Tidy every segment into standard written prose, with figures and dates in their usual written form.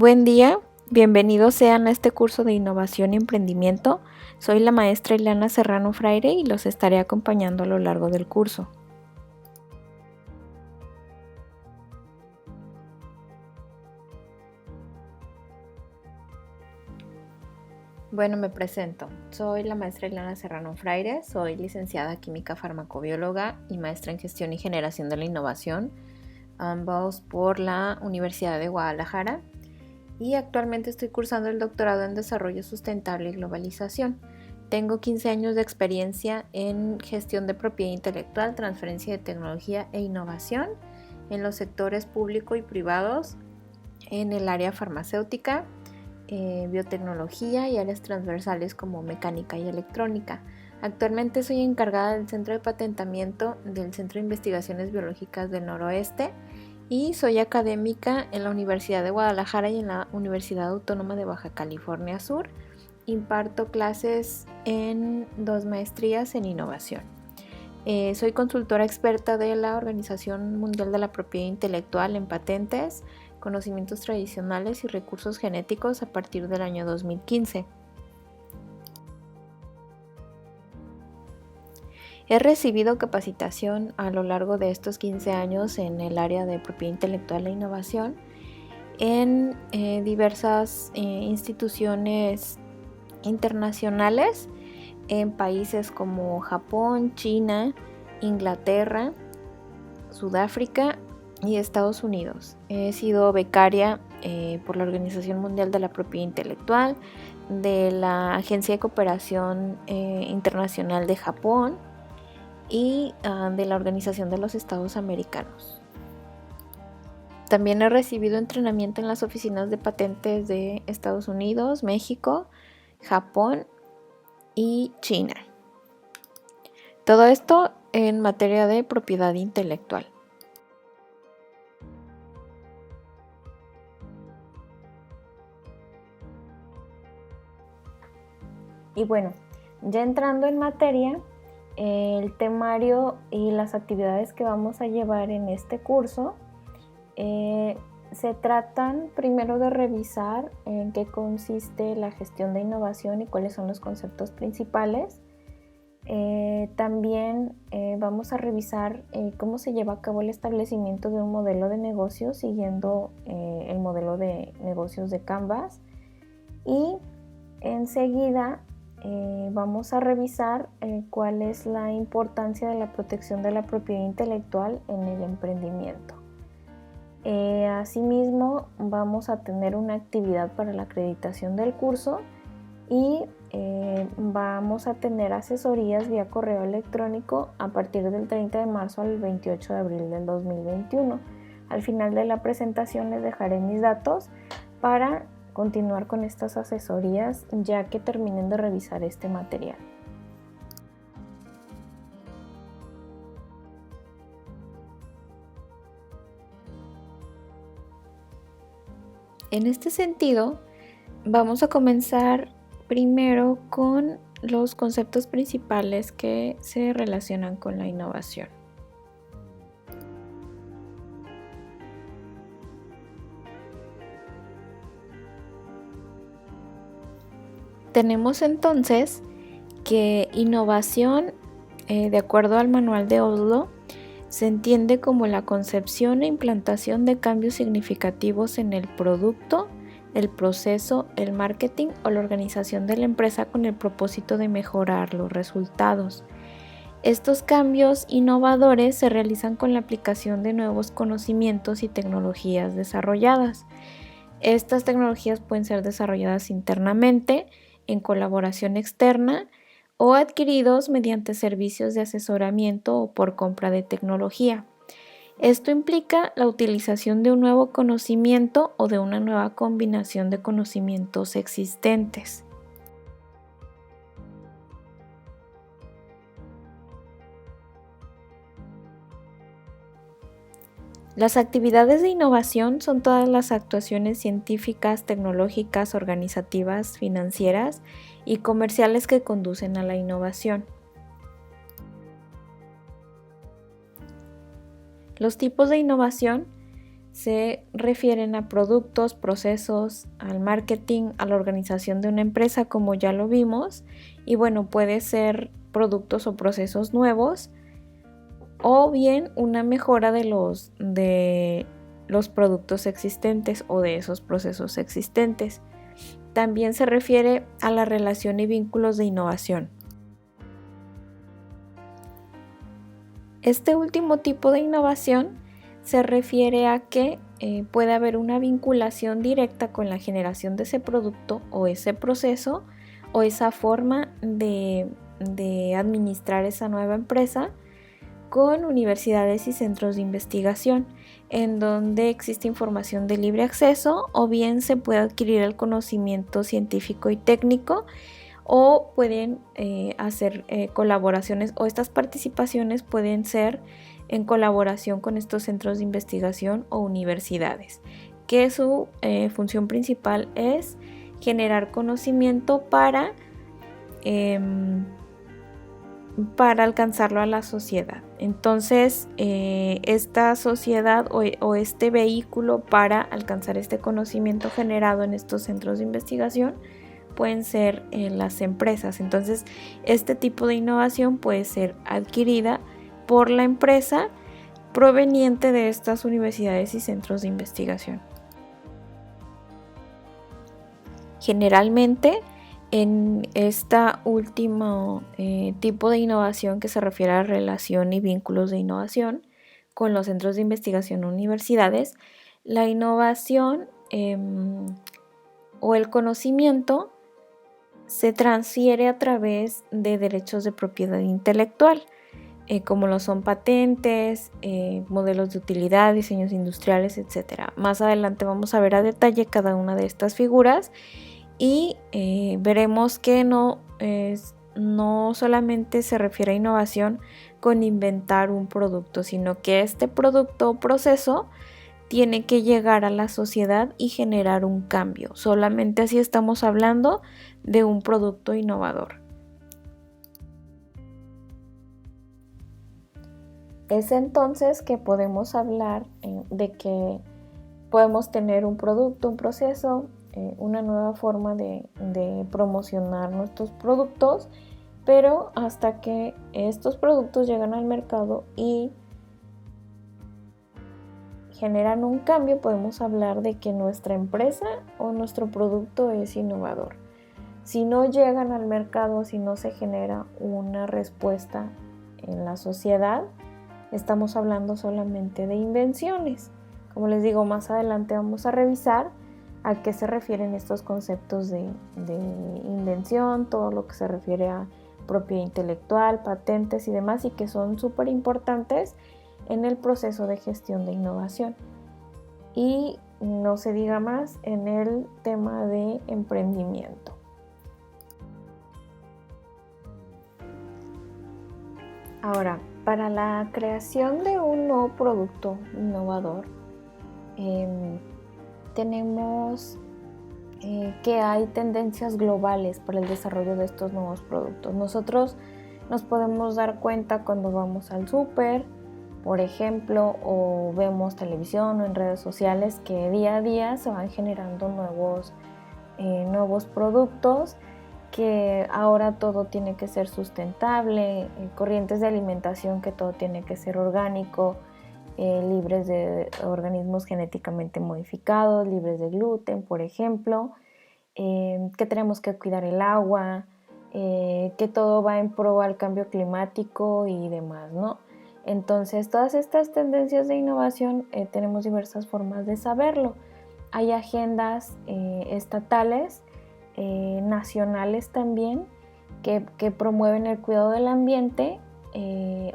Buen día, bienvenidos sean a este curso de Innovación y Emprendimiento. Soy la maestra Ileana Serrano Fraire y los estaré acompañando a lo largo del curso. Bueno, me presento. Soy la maestra Ileana Serrano Fraire, soy licenciada química farmacobióloga y maestra en gestión y generación de la innovación, ambos por la Universidad de Guadalajara. Y actualmente estoy cursando el doctorado en Desarrollo Sustentable y Globalización. Tengo 15 años de experiencia en gestión de propiedad intelectual, transferencia de tecnología e innovación en los sectores público y privados, en el área farmacéutica, biotecnología y áreas transversales como mecánica y electrónica. Actualmente soy encargada del Centro de Patentamiento del Centro de Investigaciones Biológicas del Noroeste y soy académica en la Universidad de Guadalajara y en la Universidad Autónoma de Baja California Sur. Imparto clases en 2 maestrías en innovación. Soy consultora experta de la Organización Mundial de la Propiedad Intelectual en patentes, conocimientos tradicionales y recursos genéticos a partir del año 2015. He recibido capacitación a lo largo de estos 15 años en el área de propiedad intelectual e innovación en diversas instituciones internacionales en países como Japón, China, Inglaterra, Sudáfrica y Estados Unidos. He sido becaria por la Organización Mundial de la Propiedad Intelectual, de la Agencia de Cooperación Internacional de Japón y de la Organización de los Estados Americanos. También he recibido entrenamiento en las oficinas de patentes de Estados Unidos, México, Japón y China. Todo esto en materia de propiedad intelectual. Y bueno, ya entrando en materia, el temario y las actividades que vamos a llevar en este curso se tratan primero de revisar en qué consiste la gestión de innovación y cuáles son los conceptos principales. También vamos a revisar cómo se lleva a cabo el establecimiento de un modelo de negocio siguiendo el modelo de negocios de Canvas. Y enseguida vamos a revisar cuál es la importancia de la protección de la propiedad intelectual en el emprendimiento. Asimismo, vamos a tener una actividad para la acreditación del curso y vamos a tener asesorías vía correo electrónico a partir del 30 de marzo al 28 de abril del 2021. Al final de la presentación les dejaré mis datos para continuar con estas asesorías ya que terminen de revisar este material. En este sentido, vamos a comenzar primero con los conceptos principales que se relacionan con la innovación. Tenemos entonces que innovación, de acuerdo al manual de Oslo, se entiende como la concepción e implantación de cambios significativos en el producto, el proceso, el marketing o la organización de la empresa con el propósito de mejorar los resultados. Estos cambios innovadores se realizan con la aplicación de nuevos conocimientos y tecnologías desarrolladas. Estas tecnologías pueden ser desarrolladas internamente, en colaboración externa o adquiridos mediante servicios de asesoramiento o por compra de tecnología. Esto implica la utilización de un nuevo conocimiento o de una nueva combinación de conocimientos existentes. Las actividades de innovación son todas las actuaciones científicas, tecnológicas, organizativas, financieras y comerciales que conducen a la innovación. Los tipos de innovación se refieren a productos, procesos, al marketing, a la organización de una empresa, como ya lo vimos. Y bueno, puede ser productos o procesos nuevos o bien una mejora de los productos existentes o de esos procesos existentes. También se refiere a la relación y vínculos de innovación. Este último tipo de innovación se refiere a que puede haber una vinculación directa con la generación de ese producto o ese proceso o esa forma de administrar esa nueva empresa con universidades y centros de investigación, en donde existe información de libre acceso o bien se puede adquirir el conocimiento científico y técnico o pueden hacer colaboraciones, o estas participaciones pueden ser en colaboración con estos centros de investigación o universidades, que su función principal es generar conocimiento para alcanzarlo a la sociedad. Entonces, esta sociedad o este vehículo para alcanzar este conocimiento generado en estos centros de investigación pueden ser las empresas. Entonces, este tipo de innovación puede ser adquirida por la empresa proveniente de estas universidades y centros de investigación. Generalmente, en esta último tipo de innovación que se refiere a relación y vínculos de innovación con los centros de investigación o universidades, la innovación o el conocimiento se transfiere a través de derechos de propiedad intelectual, como lo son patentes, modelos de utilidad, diseños industriales, etc. Más adelante vamos a ver a detalle cada una de estas figuras y veremos que no solamente se refiere a innovación con inventar un producto, sino que este producto o proceso tiene que llegar a la sociedad y generar un cambio. Solamente así estamos hablando de un producto innovador. Es entonces que podemos hablar de que podemos tener un producto, un proceso, una nueva forma de promocionar nuestros productos, pero hasta que estos productos llegan al mercado y generan un cambio, podemos hablar de que nuestra empresa o nuestro producto es innovador. Si no llegan al mercado, si no se genera una respuesta en la sociedad, estamos hablando solamente de invenciones. Como les digo, más adelante vamos a revisar a qué se refieren estos conceptos de invención, todo lo que se refiere a propiedad intelectual, patentes y demás, y que son súper importantes en el proceso de gestión de innovación. Y no se diga más en el tema de emprendimiento. Ahora, para la creación de un nuevo producto innovador, tenemos que hay tendencias globales para el desarrollo de estos nuevos productos. Nosotros nos podemos dar cuenta cuando vamos al súper, por ejemplo, o vemos televisión o en redes sociales, que día a día se van generando nuevos productos, que ahora todo tiene que ser sustentable, corrientes de alimentación que todo tiene que ser orgánico, libres de organismos genéticamente modificados, libres de gluten, por ejemplo, que tenemos que cuidar el agua, que todo va en pro al cambio climático y demás, ¿no? Entonces, todas estas tendencias de innovación tenemos diversas formas de saberlo. Hay agendas estatales, nacionales también, que promueven el cuidado del ambiente,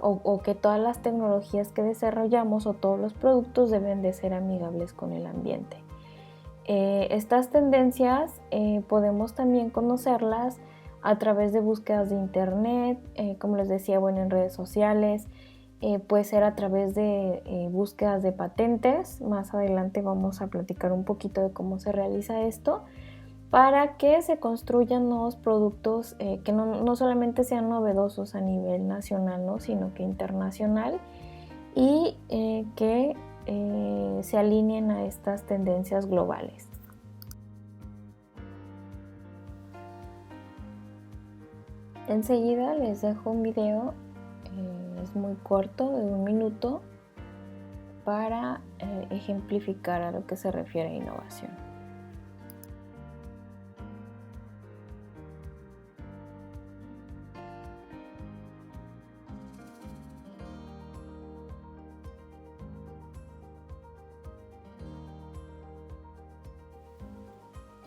o que todas las tecnologías que desarrollamos o todos los productos deben de ser amigables con el ambiente. Estas tendencias podemos también conocerlas a través de búsquedas de internet, como les decía, bueno, en redes sociales, puede ser a través de búsquedas de patentes. Más adelante vamos a platicar un poquito de cómo se realiza esto, para que se construyan nuevos productos que no solamente sean novedosos a nivel nacional, ¿no?, sino que internacional, y que se alineen a estas tendencias globales. Enseguida les dejo un video, es muy corto, de 1 minuto, para ejemplificar a lo que se refiere a innovación.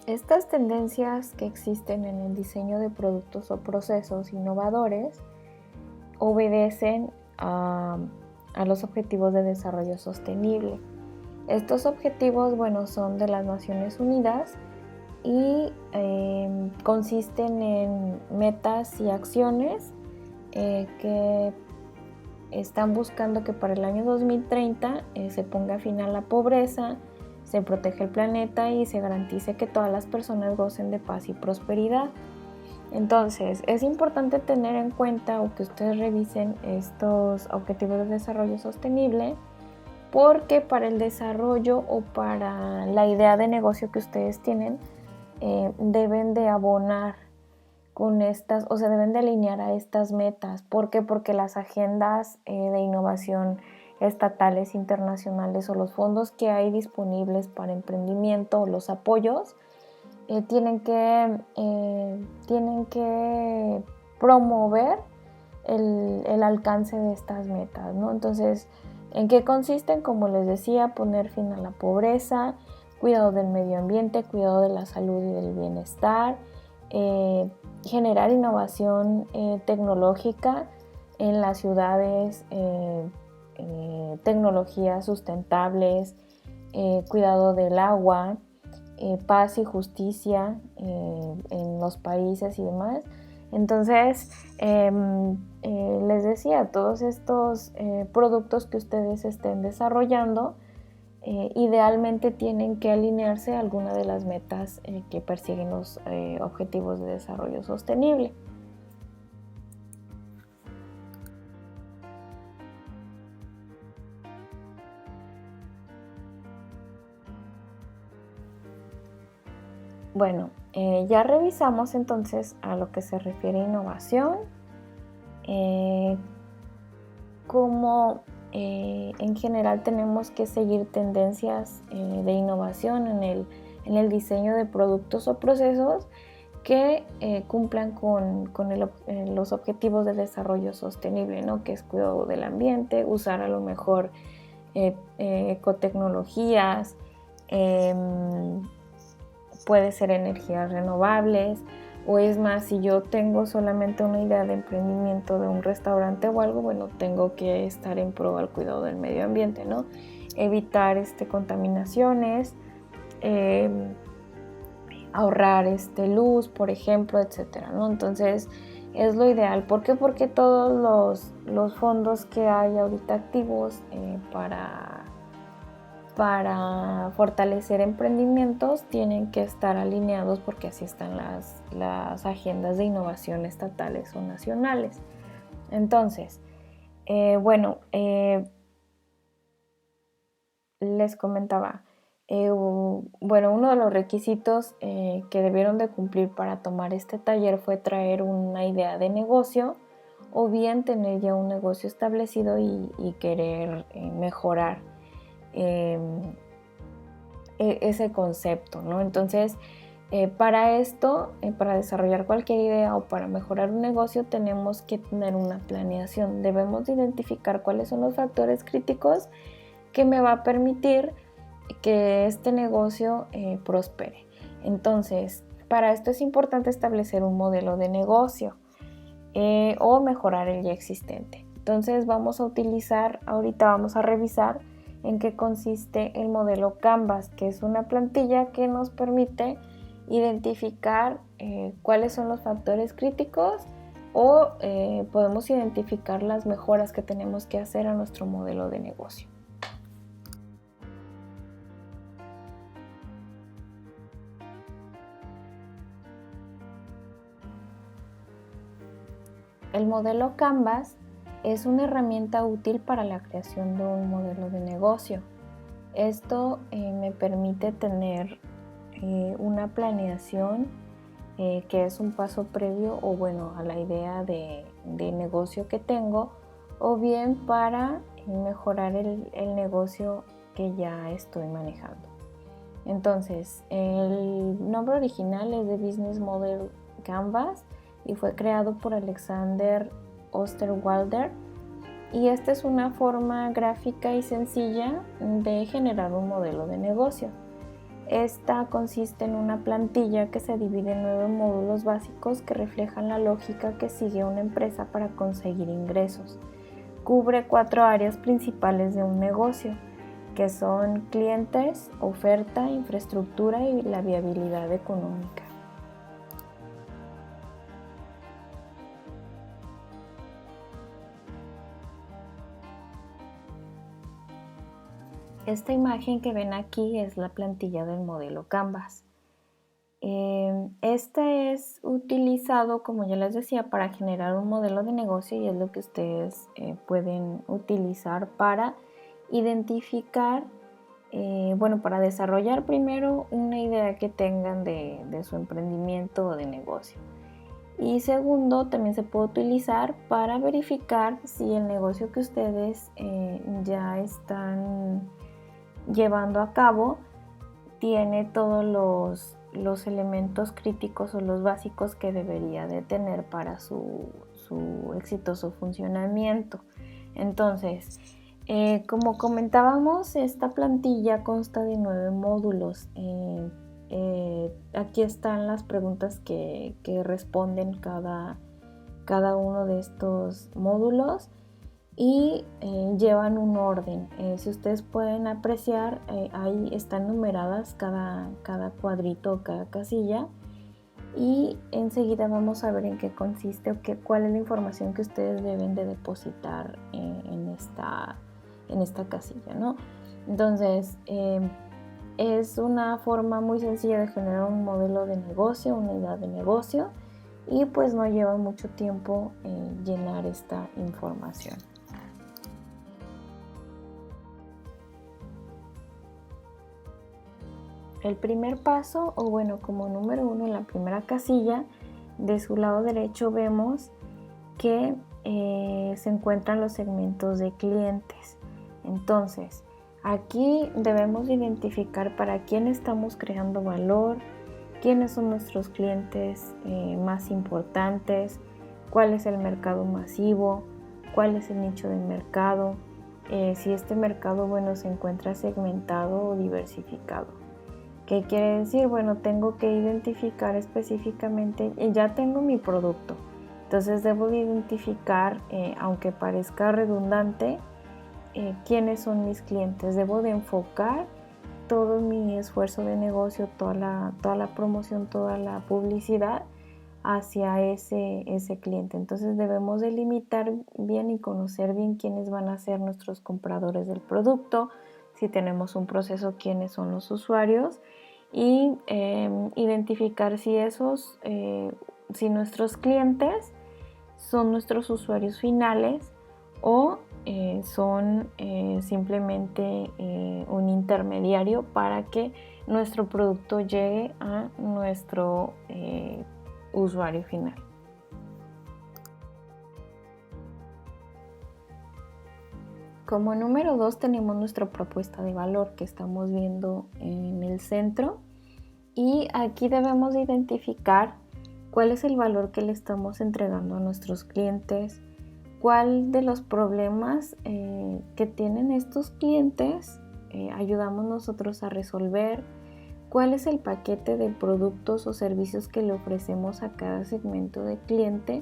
Estas tendencias que existen en el diseño de productos o procesos innovadores obedecen a los Objetivos de Desarrollo Sostenible. Estos objetivos, son de las Naciones Unidas y consisten en metas y acciones que están buscando que para el año 2030 se ponga fin a la pobreza, se proteja el planeta y se garantice que todas las personas gocen de paz y prosperidad. Entonces, es importante tener en cuenta o que ustedes revisen estos Objetivos de Desarrollo Sostenible, porque para el desarrollo o para la idea de negocio que ustedes tienen, deben de abonar con estas, o se deben de alinear a estas metas. ¿Por qué? Porque las agendas de innovación estatales, internacionales o los fondos que hay disponibles para emprendimiento o los apoyos tienen que promover el alcance de estas metas, ¿no? Entonces, ¿en qué consisten? Como les decía, poner fin a la pobreza, cuidado del medio ambiente, cuidado de la salud y del bienestar, generar innovación tecnológica en las ciudades, tecnologías sustentables, cuidado del agua, paz y justicia en los países y demás. Entonces, les decía, todos estos productos que ustedes estén desarrollando, idealmente tienen que alinearse a alguna de las metas que persiguen los Objetivos de Desarrollo Sostenible. Bueno, ya revisamos entonces a lo que se refiere a innovación, cómo en general tenemos que seguir tendencias de innovación en el diseño de productos o procesos que cumplan con los Objetivos de Desarrollo Sostenible, ¿no? Que es cuidado del ambiente, usar a lo mejor ecotecnologías, puede ser energías renovables, o es más, si yo tengo solamente una idea de emprendimiento de un restaurante o algo, tengo que estar en pro al cuidado del medio ambiente, ¿no? Evitar contaminaciones, ahorrar luz, por ejemplo, etcétera, ¿no? Entonces, es lo ideal. ¿Por qué? Porque todos los fondos que hay ahorita activos para fortalecer emprendimientos tienen que estar alineados, porque así están las agendas de innovación estatales o nacionales. Entonces, les comentaba, uno de los requisitos que debieron de cumplir para tomar este taller fue traer una idea de negocio, o bien tener ya un negocio establecido y querer mejorar ese concepto, ¿no? Entonces, para esto, para desarrollar cualquier idea o para mejorar un negocio, tenemos que tener una planeación. Debemos identificar cuáles son los factores críticos que me va a permitir que este negocio prospere. Entonces, para esto es importante establecer un modelo de negocio o mejorar el ya existente. Entonces, vamos a revisar en qué consiste el modelo Canvas, que es una plantilla que nos permite identificar cuáles son los factores críticos o podemos identificar las mejoras que tenemos que hacer a nuestro modelo de negocio. El modelo Canvas es una herramienta útil para la creación de un modelo de negocio. Esto me permite tener una planeación que es un paso previo o bueno a la idea de negocio que tengo, o bien para mejorar el negocio que ya estoy manejando. Entonces, el nombre original es de Business Model Canvas y fue creado por Alexander Osterwalder, y esta es una forma gráfica y sencilla de generar un modelo de negocio. Esta consiste en una plantilla que se divide en 9 módulos básicos que reflejan la lógica que sigue una empresa para conseguir ingresos. Cubre 4 áreas principales de un negocio, que son clientes, oferta, infraestructura y la viabilidad económica. Esta imagen que ven aquí es la plantilla del modelo Canvas. Este es utilizado, como ya les decía, para generar un modelo de negocio, y es lo que ustedes pueden utilizar para identificar, para desarrollar primero una idea que tengan de su emprendimiento o de negocio. Y segundo, también se puede utilizar para verificar si el negocio que ustedes ya están llevando a cabo tiene todos los elementos críticos o los básicos que debería de tener para su exitoso funcionamiento. Entonces, como comentábamos, esta plantilla consta de 9 módulos. Aquí están las preguntas que responden cada uno de estos módulos y llevan un orden. Si ustedes pueden apreciar, ahí están numeradas cada cuadrito o cada casilla, y enseguida vamos a ver en qué consiste o cuál es la información que ustedes deben de depositar en esta casilla, ¿no? Entonces, es una forma muy sencilla de generar un modelo de negocio, una idea de negocio, y pues no lleva mucho tiempo llenar esta información. El primer paso, o bueno, como número 1 en la primera casilla, de su lado derecho vemos que se encuentran los segmentos de clientes. Entonces, aquí debemos identificar para quién estamos creando valor, quiénes son nuestros clientes más importantes, cuál es el mercado masivo, cuál es el nicho de mercado, si este mercado, se encuentra segmentado o diversificado. ¿Qué quiere decir? Bueno, tengo que identificar específicamente, ya tengo mi producto, entonces debo de identificar, aunque parezca redundante, quiénes son mis clientes. Debo de enfocar todo mi esfuerzo de negocio, toda la promoción, toda la publicidad hacia ese cliente. Entonces debemos delimitar bien y conocer bien quiénes van a ser nuestros compradores del producto, si tenemos un proceso, quiénes son los usuarios, y identificar si nuestros clientes son nuestros usuarios finales o son simplemente un intermediario para que nuestro producto llegue a nuestro usuario final. Como número 2 tenemos nuestra propuesta de valor, que estamos viendo en el centro, y aquí debemos identificar cuál es el valor que le estamos entregando a nuestros clientes, cuál de los problemas que tienen estos clientes ayudamos nosotros a resolver, cuál es el paquete de productos o servicios que le ofrecemos a cada segmento de cliente,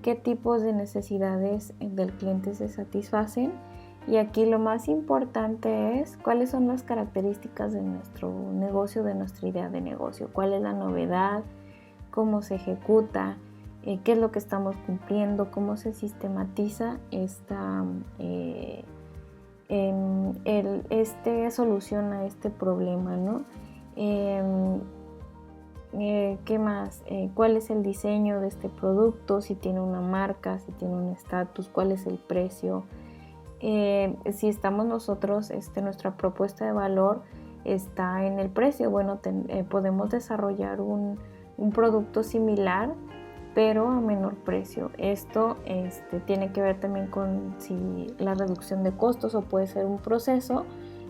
qué tipos de necesidades del cliente se satisfacen, y aquí lo más importante es cuáles son las características de nuestro negocio, de nuestra idea de negocio, cuál es la novedad, cómo se ejecuta, qué es lo que estamos cumpliendo, cómo se sistematiza esta solución a este problema, ¿no? ¿Qué más? ¿Cuál es el diseño de este producto? Si tiene una marca, si tiene un estatus, cuál es el precio, Si estamos nosotros, nuestra propuesta de valor está en el precio. Bueno, podemos desarrollar un producto similar, pero a menor precio. Esto tiene que ver también con si la reducción de costos, o puede ser un proceso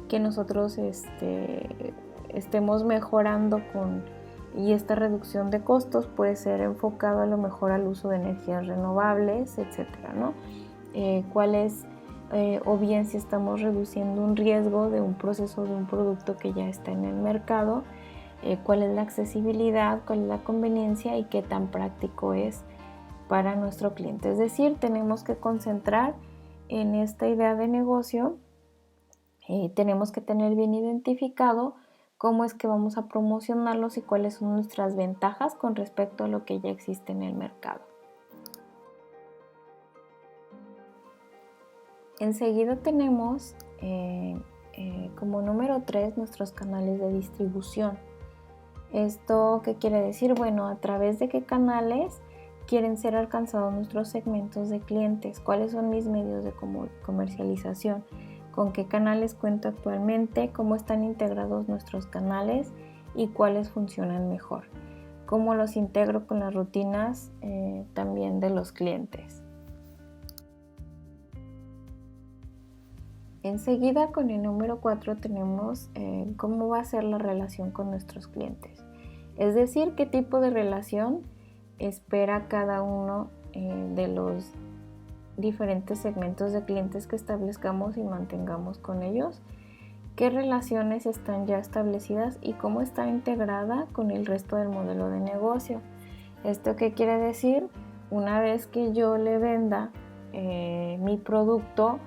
que nosotros estemos mejorando y esta reducción de costos puede ser enfocado a lo mejor al uso de energías renovables, etcétera, ¿no? O bien si estamos reduciendo un riesgo de un proceso de un producto que ya está en el mercado, cuál es la accesibilidad, cuál es la conveniencia y qué tan práctico es para nuestro cliente. Es decir, tenemos que concentrar en esta idea de negocio, tenemos que tener bien identificado cómo es que vamos a promocionarlos y cuáles son nuestras ventajas con respecto a lo que ya existe en el mercado. Enseguida tenemos como número 3 nuestros canales de distribución. ¿Esto qué quiere decir? Bueno, a través de qué canales quieren ser alcanzados nuestros segmentos de clientes, cuáles son mis medios de comercialización, con qué canales cuento actualmente, cómo están integrados nuestros canales y cuáles funcionan mejor, cómo los integro con las rutinas también de los clientes. Enseguida, con el número 4 tenemos cómo va a ser la relación con nuestros clientes. Es decir, qué tipo de relación espera cada uno de los diferentes segmentos de clientes que establezcamos y mantengamos con ellos, qué relaciones están ya establecidas y cómo está integrada con el resto del modelo de negocio. ¿Esto qué quiere decir? Una vez que yo le venda mi producto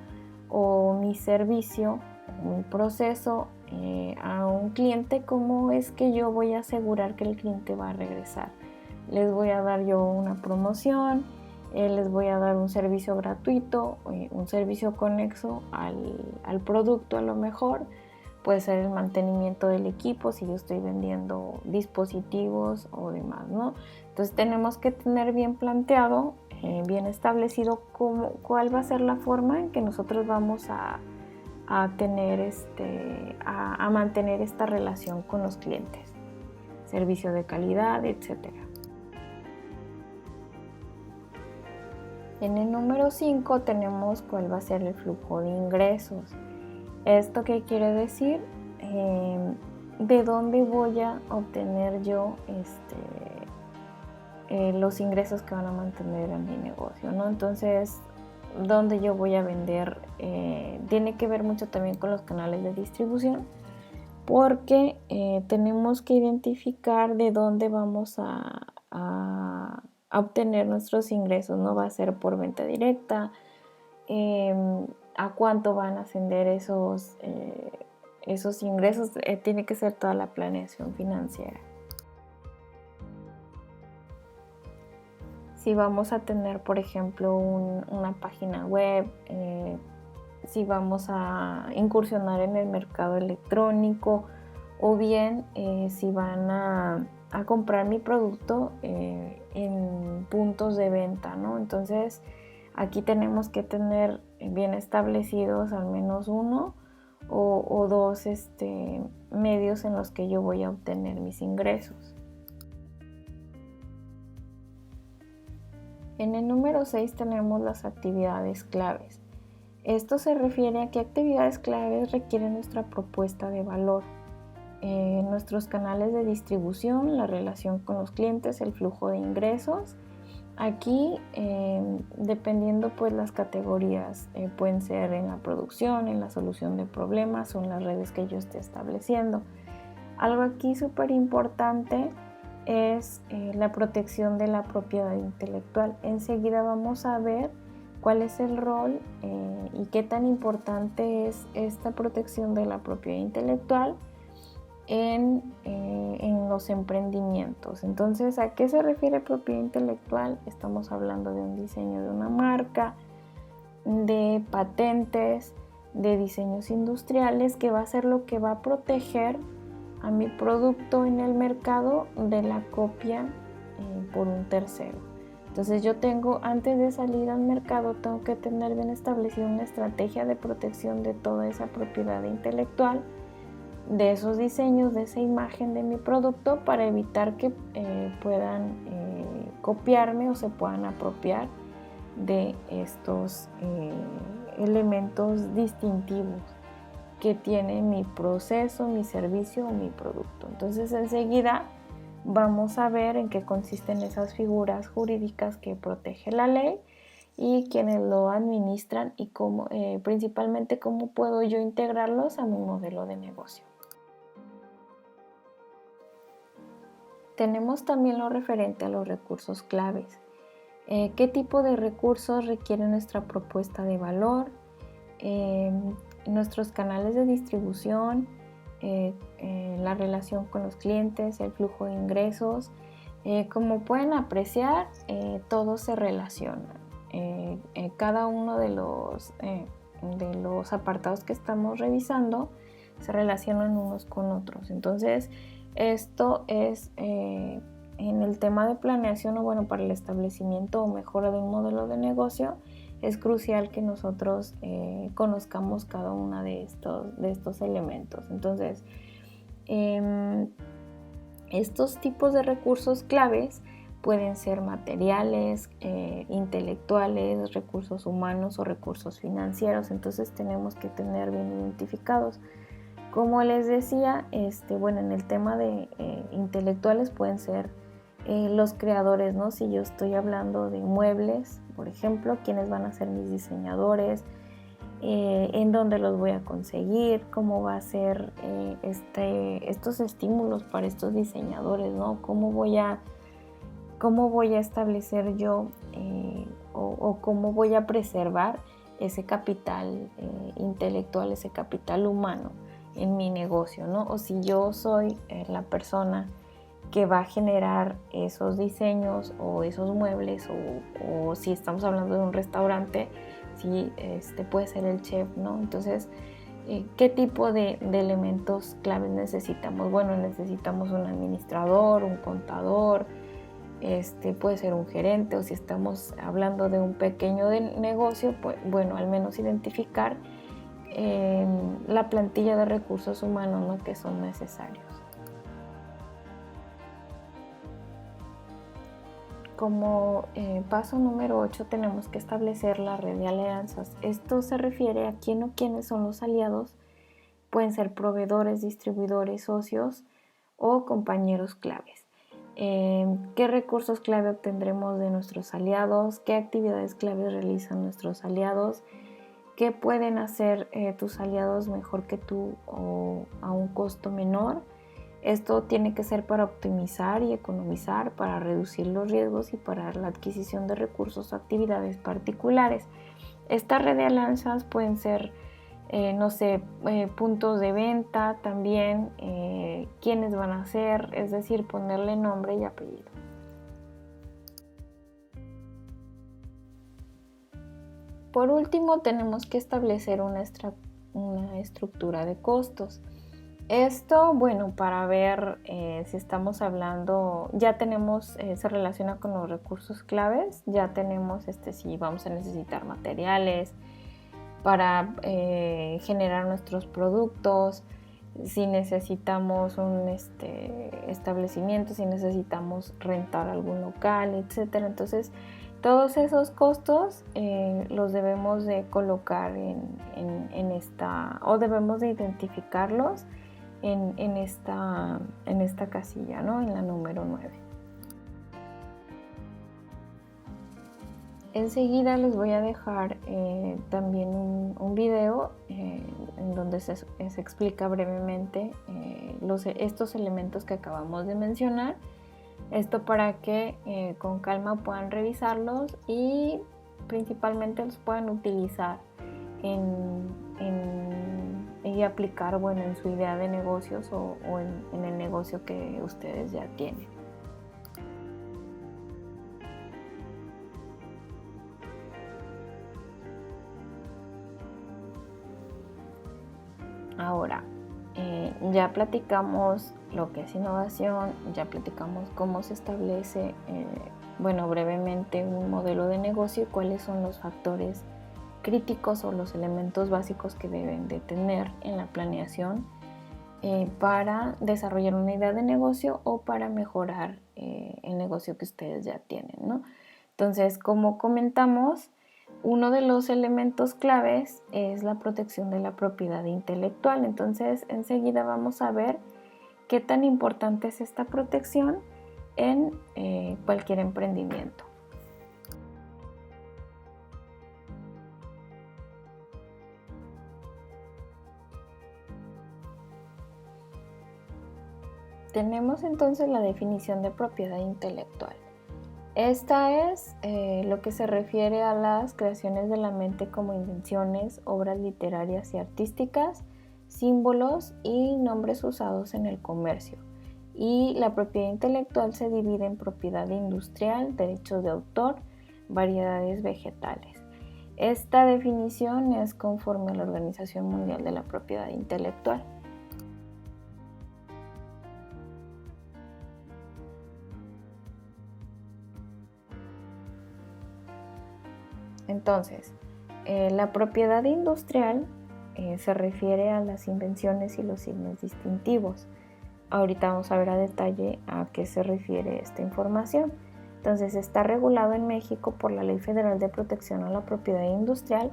o mi servicio, mi proceso a un cliente, ¿cómo es que yo voy a asegurar que el cliente va a regresar? Les voy a dar yo una promoción, les voy a dar un servicio gratuito, un servicio conexo al producto. A lo mejor puede ser el mantenimiento del equipo si yo estoy vendiendo dispositivos o demás, ¿no? Entonces tenemos que tener bien planteado, bien establecido cuál va a ser la forma en que nosotros vamos a mantener esta relación con los clientes, servicio de calidad, etcétera. En el número 5 tenemos cuál va a ser el flujo de ingresos. ¿Esto qué quiere decir? ¿De dónde voy a obtener yo los ingresos que van a mantener a mi negocio, ¿no? Entonces, ¿dónde yo voy a vender? Tiene que ver mucho también con los canales de distribución, porque tenemos que identificar de dónde vamos a obtener nuestros ingresos. No va a ser por venta directa, a cuánto van a ascender esos ingresos, tiene que ser toda la planeación financiera. Si vamos a tener, por ejemplo, una página web, si vamos a incursionar en el mercado electrónico, o bien si van a comprar mi producto en puntos de venta, ¿no? Entonces, aquí tenemos que tener bien establecidos al menos uno o dos medios en los que yo voy a obtener mis ingresos. En el número 6 tenemos las actividades claves. Esto se refiere a qué actividades claves requieren nuestra propuesta de valor. Nuestros canales de distribución, la relación con los clientes, el flujo de ingresos. Aquí, dependiendo pues las categorías, pueden ser en la producción, en la solución de problemas o en las redes que yo esté estableciendo. Algo aquí súper importante es la protección de la propiedad intelectual. Enseguida vamos a ver cuál es el rol y qué tan importante es esta protección de la propiedad intelectual en los emprendimientos. Entonces, ¿a qué se refiere propiedad intelectual? Estamos hablando de un diseño de una marca, de patentes, de diseños industriales, que va a ser lo que va a proteger a mi producto en el mercado de la copia por un tercero. Entonces yo tengo, antes de salir al mercado, tengo que tener bien establecida una estrategia de protección de toda esa propiedad intelectual, de esos diseños, de esa imagen de mi producto, para evitar que puedan copiarme o se puedan apropiar de estos elementos distintivos que tiene mi proceso, mi servicio o mi producto. Entonces enseguida vamos a ver en qué consisten esas figuras jurídicas que protege la ley y quienes lo administran y cómo, principalmente cómo puedo yo integrarlos a mi modelo de negocio. Tenemos también lo referente a los recursos claves. ¿Qué tipo de recursos requiere nuestra propuesta de valor? Nuestros canales de distribución, la relación con los clientes, el flujo de ingresos. Como pueden apreciar, todo se relaciona. Cada uno de los apartados que estamos revisando se relacionan unos con otros. Entonces, esto es en el tema de planeación o bueno, para el establecimiento o mejora de un modelo de negocio, es crucial que nosotros conozcamos cada uno de estos elementos. Entonces, estos tipos de recursos claves pueden ser materiales, intelectuales, recursos humanos o recursos financieros. Entonces tenemos que tener bien identificados. Como les decía, bueno, en el tema de intelectuales pueden ser los creadores, ¿no? Si yo estoy hablando de muebles, por ejemplo, quiénes van a ser mis diseñadores, en dónde los voy a conseguir, cómo va a ser estos estímulos para estos diseñadores, ¿no? Cómo voy a establecer yo o cómo voy a preservar ese capital intelectual, ese capital humano en mi negocio, ¿no? O si yo soy la persona que va a generar esos diseños o esos muebles, o si estamos hablando de un restaurante, si puede ser el chef, ¿no? Entonces, ¿qué tipo de elementos claves necesitamos? Bueno, necesitamos un administrador, un contador, puede ser un gerente, o si estamos hablando de un pequeño negocio, pues bueno, al menos identificar la plantilla de recursos humanos, ¿no?, que son necesarios. Como paso número 8 tenemos que establecer la red de alianzas. Esto se refiere a quién o quiénes son los aliados. Pueden ser proveedores, distribuidores, socios o compañeros claves. ¿Qué recursos clave obtendremos de nuestros aliados? ¿Qué actividades claves realizan nuestros aliados? ¿Qué pueden hacer tus aliados mejor que tú o a un costo menor? Esto tiene que ser para optimizar y economizar, para reducir los riesgos y para la adquisición de recursos o actividades particulares. Esta red de alianzas pueden ser, puntos de venta también, quiénes van a ser, es decir, ponerle nombre y apellido. Por último, tenemos que establecer una estructura de costos. Esto, bueno, para ver si estamos hablando, ya tenemos, se relaciona con los recursos claves, ya tenemos si vamos a necesitar materiales para generar nuestros productos, si necesitamos un establecimiento, si necesitamos rentar algún local, etc. Entonces, todos esos costos los debemos de colocar en esta, o debemos de identificarlos en esta casilla, ¿no?, en la número 9. Enseguida les voy a dejar también un video en donde se explica brevemente estos elementos que acabamos de mencionar. Esto para que con calma puedan revisarlos y principalmente los puedan utilizar y aplicar, bueno, en su idea de negocios o en el negocio que ustedes ya tienen. Ahora, ya platicamos lo que es innovación, ya platicamos cómo se establece bueno, brevemente un modelo de negocio y cuáles son los factores críticos o los elementos básicos que deben de tener en la planeación para desarrollar una idea de negocio o para mejorar el negocio que ustedes ya tienen, ¿no? Entonces, como comentamos, uno de los elementos claves es la protección de la propiedad intelectual. Entonces, enseguida vamos a ver qué tan importante es esta protección en cualquier emprendimiento. Tenemos entonces la definición de propiedad intelectual. Esta es lo que se refiere a las creaciones de la mente como invenciones, obras literarias y artísticas, símbolos y nombres usados en el comercio. Y la propiedad intelectual se divide en propiedad industrial, derechos de autor, variedades vegetales. Esta definición es conforme a la Organización Mundial de la Propiedad Intelectual. Entonces, la propiedad industrial se refiere a las invenciones y los signos distintivos. Ahorita vamos a ver a detalle a qué se refiere esta información. Entonces, está regulado en México por la Ley Federal de Protección a la Propiedad Industrial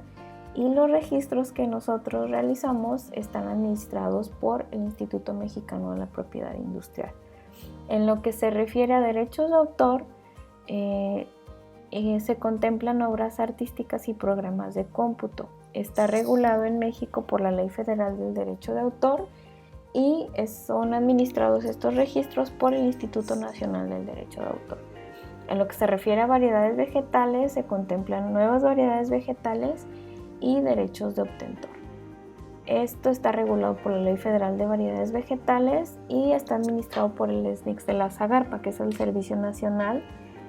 y los registros que nosotros realizamos están administrados por el Instituto Mexicano de la Propiedad Industrial. En lo que se refiere a derechos de autor, se contemplan obras artísticas y programas de cómputo. Está regulado en México por la Ley Federal del Derecho de Autor y son administrados estos registros por el Instituto Nacional del Derecho de Autor. En lo que se refiere a variedades vegetales, se contemplan nuevas variedades vegetales y derechos de obtentor. Esto está regulado por la Ley Federal de Variedades Vegetales y está administrado por el SNICS de la Zagarpa, que es el Servicio Nacional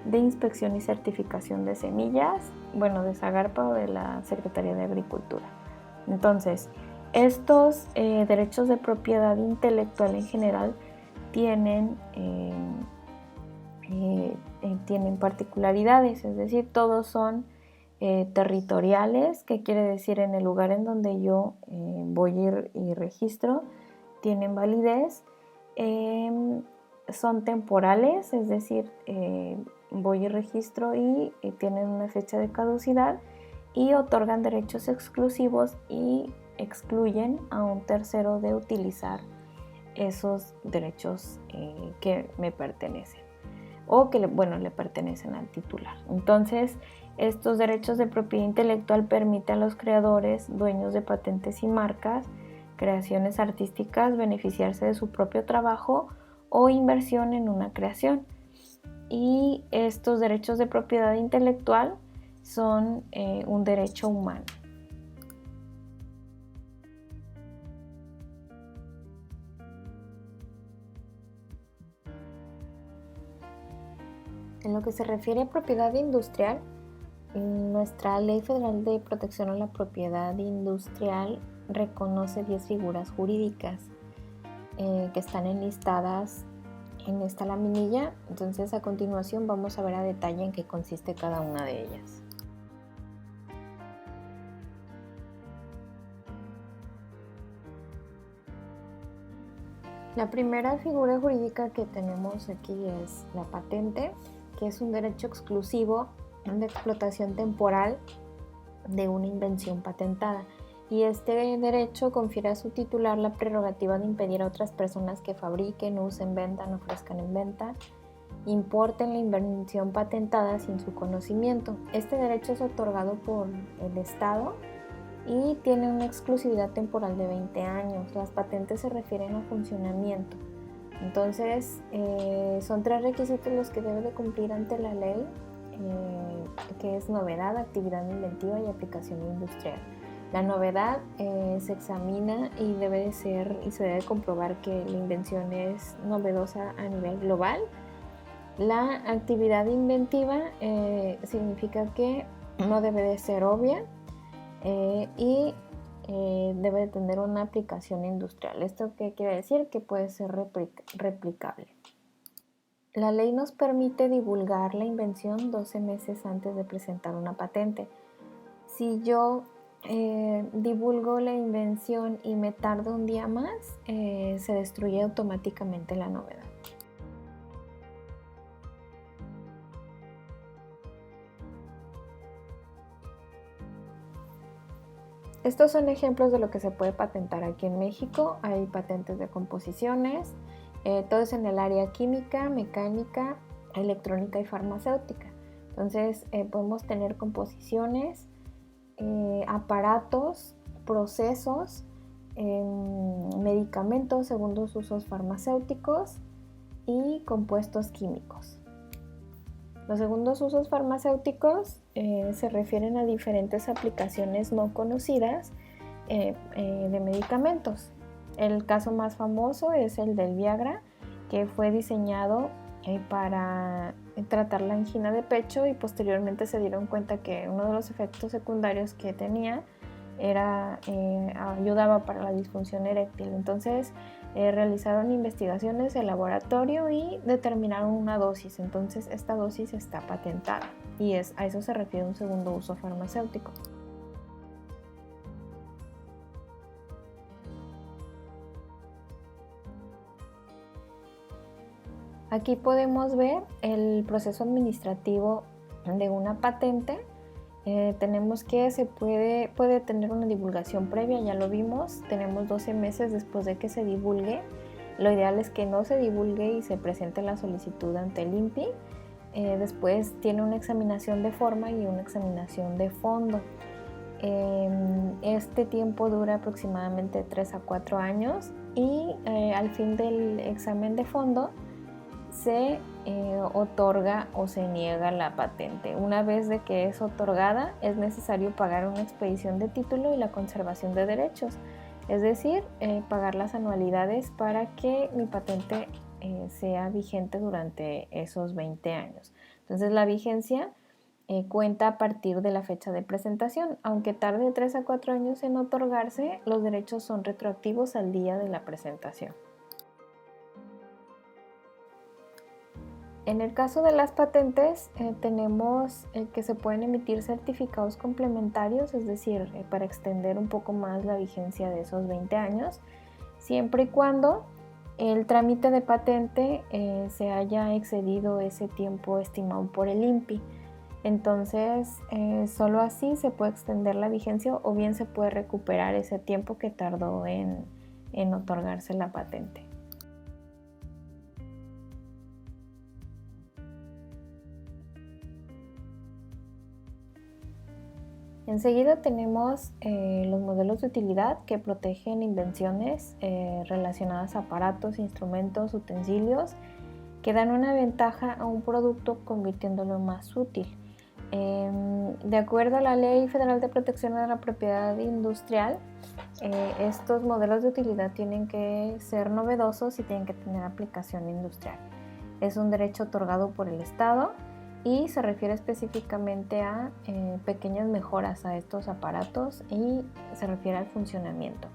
de Inspección y Certificación de Semillas, de Zagarpa o de la Secretaría de Agricultura. Entonces, estos derechos de propiedad intelectual en general tienen particularidades, es decir, todos son territoriales, que quiere decir en el lugar en donde yo voy a ir y registro, tienen validez, son temporales, es decir, voy y registro y tienen una fecha de caducidad y otorgan derechos exclusivos y excluyen a un tercero de utilizar esos derechos que me pertenecen o que le pertenecen al titular. Entonces, estos derechos de propiedad intelectual permiten a los creadores, dueños de patentes y marcas, creaciones artísticas, beneficiarse de su propio trabajo o inversión en una creación. Y estos derechos de propiedad intelectual son un derecho humano. En lo que se refiere a propiedad industrial, nuestra Ley Federal de Protección a la Propiedad Industrial reconoce 10 figuras jurídicas que están enlistadas en esta laminilla. Entonces, a continuación vamos a ver a detalle en qué consiste cada una de ellas. La primera figura jurídica que tenemos aquí es la patente, que es un derecho exclusivo de explotación temporal de una invención patentada. Y este derecho confiere a su titular la prerrogativa de impedir a otras personas que fabriquen, usen, vendan, ofrezcan en venta, importen la invención patentada sin su conocimiento. Este derecho es otorgado por el Estado y tiene una exclusividad temporal de 20 años. Las patentes se refieren a funcionamiento. Entonces, son 3 requisitos los que debe de cumplir ante la ley, que es novedad, actividad inventiva y aplicación industrial. La novedad se examina y se debe comprobar que la invención es novedosa a nivel global. La actividad inventiva significa que no debe de ser obvia y debe de tener una aplicación industrial. ¿Esto qué quiere decir? Que puede ser replicable. La ley nos permite divulgar la invención 12 meses antes de presentar una patente. Si yo divulgo la invención y me tardo un día más, se destruye automáticamente la novedad. Estos son ejemplos de lo que se puede patentar aquí en México. Hay patentes de composiciones, todo es en el área química, mecánica, electrónica y farmacéutica. Entonces podemos tener composiciones, aparatos, procesos, medicamentos según los usos farmacéuticos y compuestos químicos. Los segundos usos farmacéuticos se refieren a diferentes aplicaciones no conocidas de medicamentos. El caso más famoso es el del Viagra, que fue diseñado para tratar la angina de pecho y posteriormente se dieron cuenta que uno de los efectos secundarios que tenía ayudaba para la disfunción eréctil. Entonces realizaron investigaciones en laboratorio y determinaron una dosis. Entonces esta dosis está patentada y a eso se refiere un segundo uso farmacéutico. Aquí podemos ver el proceso administrativo de una patente. Tenemos que se puede tener una divulgación previa, ya lo vimos, tenemos 12 meses después de que se divulgue. Lo ideal es que no se divulgue y se presente la solicitud ante el INPI. Después tiene una examinación de forma y una examinación de fondo. Este tiempo dura aproximadamente 3 a 4 años y al fin del examen de fondo se otorga o se niega la patente. Una vez de que es otorgada, es necesario pagar una expedición de título y la conservación de derechos, es decir, pagar las anualidades para que mi patente sea vigente durante esos 20 años. Entonces la vigencia cuenta a partir de la fecha de presentación. Aunque tarde 3 a 4 años en otorgarse, los derechos son retroactivos al día de la presentación. En el caso de las patentes, tenemos que se pueden emitir certificados complementarios, es decir, para extender un poco más la vigencia de esos 20 años, siempre y cuando el trámite de patente se haya excedido ese tiempo estimado por el INPI. Entonces, solo así se puede extender la vigencia o bien se puede recuperar ese tiempo que tardó en otorgarse la patente. Enseguida tenemos los modelos de utilidad que protegen invenciones relacionadas a aparatos, instrumentos, utensilios que dan una ventaja a un producto convirtiéndolo más útil. De acuerdo a la Ley Federal de Protección de la Propiedad Industrial, estos modelos de utilidad tienen que ser novedosos y tienen que tener aplicación industrial. Es un derecho otorgado por el Estado y se refiere específicamente a pequeñas mejoras a estos aparatos y se refiere al funcionamiento.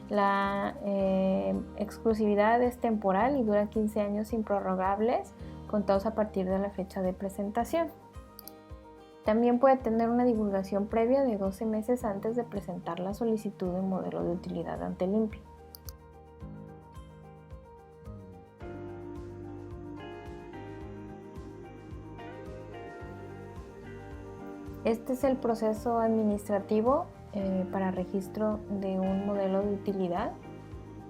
La exclusividad es temporal y dura 15 años improrrogables, contados a partir de la fecha de presentación. También puede tener una divulgación previa de 12 meses antes de presentar la solicitud de modelo de utilidad ante el INPI. Este es el proceso administrativo para registro de un modelo de utilidad.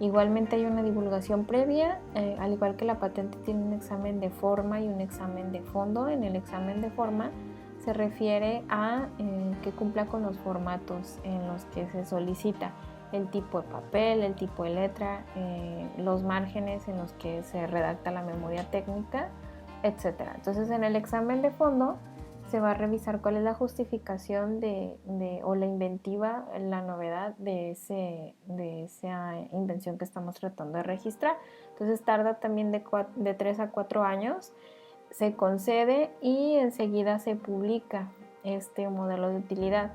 Igualmente hay una divulgación previa, al igual que la patente tiene un examen de forma y un examen de fondo. En el examen de forma se refiere a que cumpla con los formatos en los que se solicita, el tipo de papel, el tipo de letra, los márgenes en los que se redacta la memoria técnica, etc. Entonces en el examen de fondo se va a revisar cuál es la justificación o la inventiva, la novedad de esa invención que estamos tratando de registrar. Entonces tarda también de 3 a 4 años, se concede y enseguida se publica este modelo de utilidad.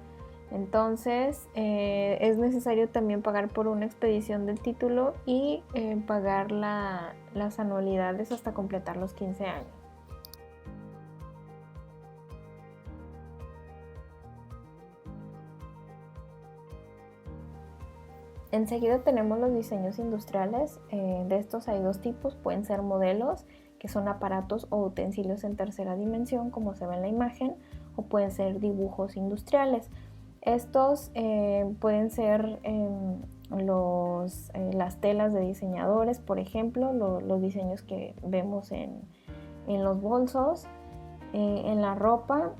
Entonces es necesario también pagar por una expedición del título y pagar las anualidades hasta completar los 15 años. Enseguida tenemos los diseños industriales. De estos hay dos tipos, pueden ser modelos, que son aparatos o utensilios en tercera dimensión, como se ve en la imagen, o pueden ser dibujos industriales. Estos pueden ser las telas de diseñadores, por ejemplo, los diseños que vemos en los bolsos, en la ropa,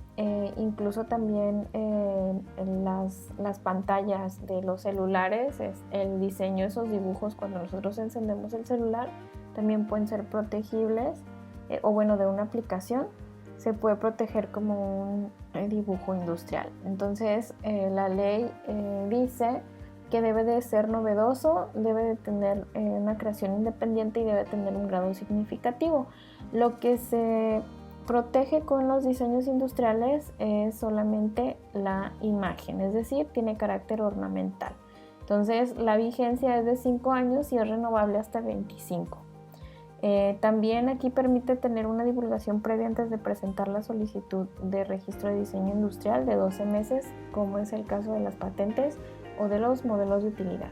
incluso también en las pantallas de los celulares, el diseño de esos dibujos cuando nosotros encendemos el celular también pueden ser protegibles, o bueno, de una aplicación se puede proteger como un dibujo industrial. Entonces la ley dice que debe de ser novedoso, debe de tener una creación independiente y debe tener un grado significativo. Lo que se protege con los diseños industriales es solamente la imagen, es decir, tiene carácter ornamental. Entonces la vigencia es de 5 años y es renovable hasta 25. También aquí permite tener una divulgación previa antes de presentar la solicitud de registro de diseño industrial de 12 meses, como es el caso de las patentes o de los modelos de utilidad.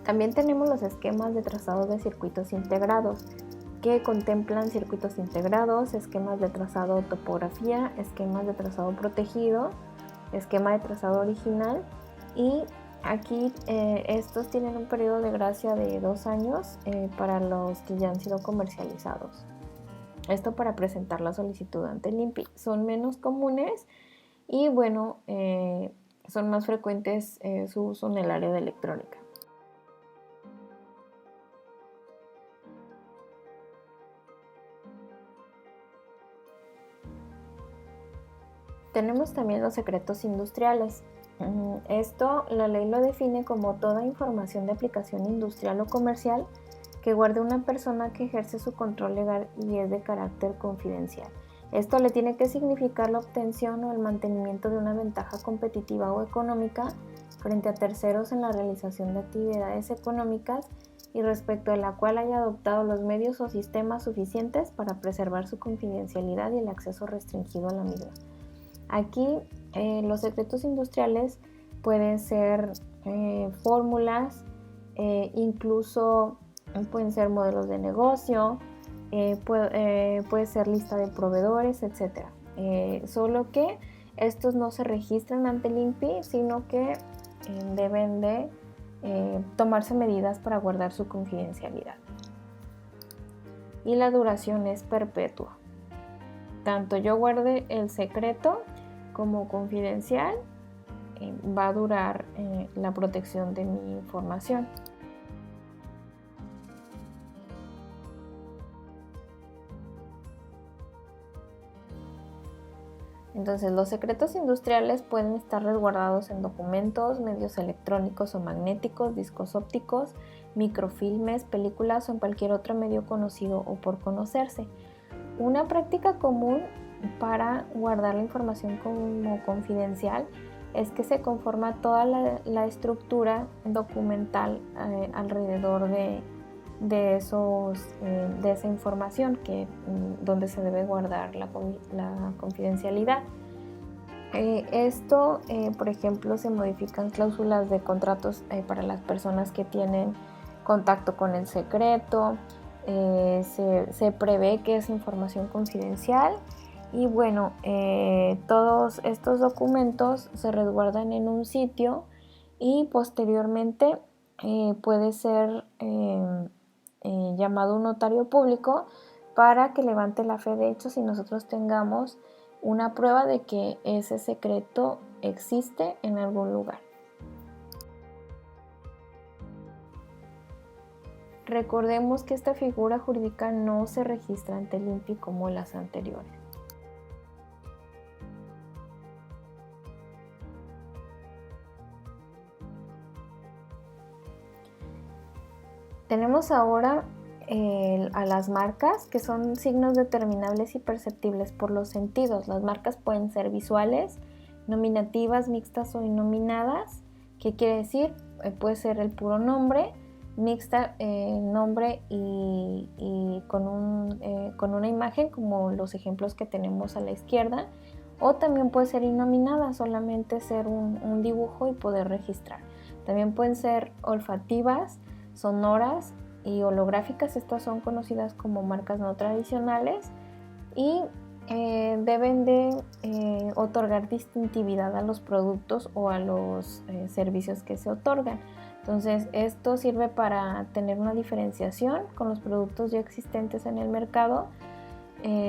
También tenemos los esquemas de trazado de circuitos integrados, que contemplan circuitos integrados, esquemas de trazado topografía, esquemas de trazado protegido, esquema de trazado original, y aquí estos tienen un periodo de gracia de 2 años para los que ya han sido comercializados. Esto para presentar la solicitud ante el INPI. Son menos comunes y bueno, son más frecuentes su uso en el área de electrónica. Tenemos también los secretos industriales. Esto la ley lo define como toda información de aplicación industrial o comercial que guarde una persona que ejerce su control legal y es de carácter confidencial. Esto le tiene que significar la obtención o el mantenimiento de una ventaja competitiva o económica frente a terceros en la realización de actividades económicas y respecto a la cual haya adoptado los medios o sistemas suficientes para preservar su confidencialidad y el acceso restringido a la misma. Aquí los secretos industriales pueden ser fórmulas, incluso pueden ser modelos de negocio, puede ser lista de proveedores, etc. Solo que estos no se registran ante el INPI, sino que deben de tomarse medidas para guardar su confidencialidad. Y la duración es perpetua. Tanto yo guarde el secreto como confidencial, va a durar la protección de mi información. Entonces, los secretos industriales pueden estar resguardados en documentos, medios electrónicos o magnéticos, discos ópticos, microfilmes, películas o en cualquier otro medio conocido o por conocerse. Una práctica común para guardar la información como confidencial es que se conforma toda la estructura documental alrededor de esa información donde se debe guardar la confidencialidad. Por ejemplo, se modifican cláusulas de contratos para las personas que tienen contacto con el secreto. Se prevé que es información confidencial y bueno, todos estos documentos se resguardan en un sitio y posteriormente puede ser llamado un notario público para que levante la fe de hechos y nosotros tengamos una prueba de que ese secreto existe en algún lugar. Recordemos que esta figura jurídica no se registra ante el INPI como las anteriores. Tenemos ahora a las marcas, que son signos determinables y perceptibles por los sentidos. Las marcas pueden ser visuales, nominativas, mixtas o innominadas. ¿Qué quiere decir? Puede ser el puro nombre, mixta, nombre y con una imagen, como los ejemplos que tenemos a la izquierda, o también puede ser innominada, solamente ser un dibujo y poder registrar. También pueden ser olfativas, sonoras y holográficas. Estas son conocidas como marcas no tradicionales y deben de otorgar distintividad a los productos o a los servicios que se otorgan. Entonces, esto sirve para tener una diferenciación con los productos ya existentes en el mercado.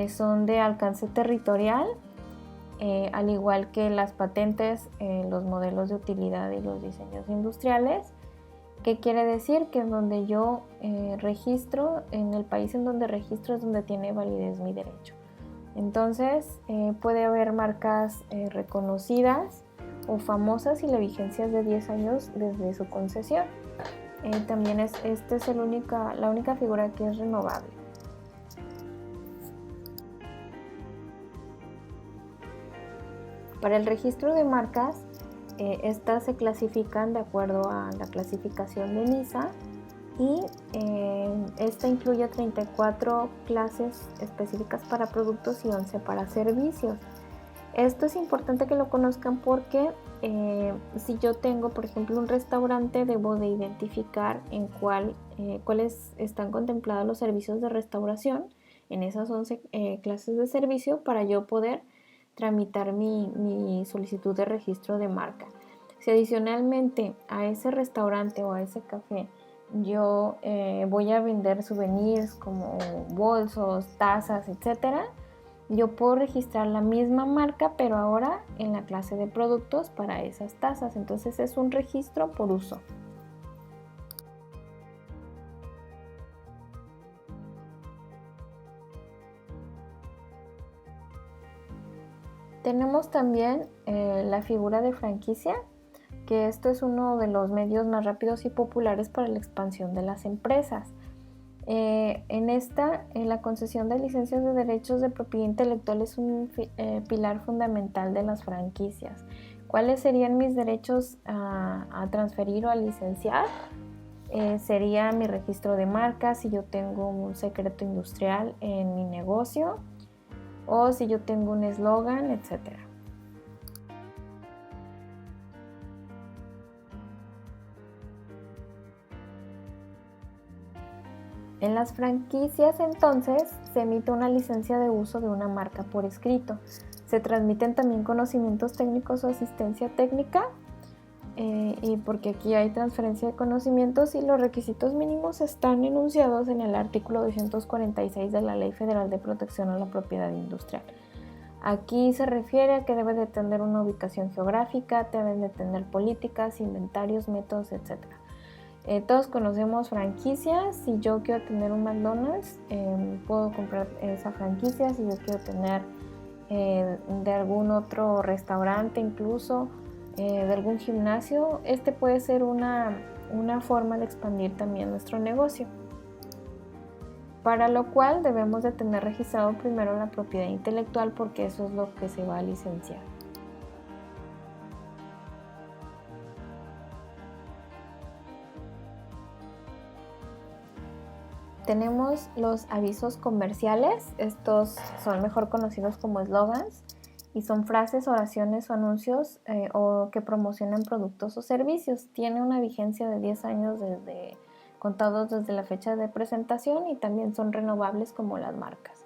Son de alcance territorial, al igual que las patentes, los modelos de utilidad y los diseños industriales. ¿Qué quiere decir? Que en donde yo registro, en el país en donde registro es donde tiene validez mi derecho. Entonces, puede haber marcas reconocidas o famosas y la vigencia es de 10 años desde su concesión. También esta es la única figura que es renovable. Para el registro de marcas, estas se clasifican de acuerdo a la clasificación de NISA y esta incluye 34 clases específicas para productos y 11 para servicios. Esto es importante que lo conozcan porque si yo tengo, por ejemplo, un restaurante, debo de identificar en cuáles están contemplados los servicios de restauración en esas 11 clases de servicio para yo poder tramitar mi solicitud de registro de marca. Si adicionalmente a ese restaurante o a ese café yo voy a vender souvenirs como bolsos, tazas, etcétera, yo puedo registrar la misma marca, pero ahora en la clase de productos para esas tazas. Entonces es un registro por uso. Tenemos también la figura de franquicia, que esto es uno de los medios más rápidos y populares para la expansión de las empresas. En la concesión de licencias de derechos de propiedad intelectual es un pilar fundamental de las franquicias. ¿Cuáles serían mis derechos a transferir o a licenciar? Sería mi registro de marca, si yo tengo un secreto industrial en mi negocio o si yo tengo un eslogan, etcétera. En las franquicias, entonces, se emite una licencia de uso de una marca por escrito. Se transmiten también conocimientos técnicos o asistencia técnica, y porque aquí hay transferencia de conocimientos y los requisitos mínimos están enunciados en el artículo 246 de la Ley Federal de Protección a la Propiedad Industrial. Aquí se refiere a que debe de tener una ubicación geográfica, deben de tener políticas, inventarios, métodos, etc. Todos conocemos franquicias. Si yo quiero tener un McDonald's, puedo comprar esa franquicia. Si yo quiero tener de algún otro restaurante, incluso de algún gimnasio, este puede ser una forma de expandir también nuestro negocio. Para lo cual debemos de tener registrado primero la propiedad intelectual, porque eso es lo que se va a licenciar. Tenemos los avisos comerciales. Estos son mejor conocidos como eslogans y son frases, oraciones o anuncios o que promocionan productos o servicios. Tiene una vigencia de 10 años contados desde la fecha de presentación y también son renovables como las marcas.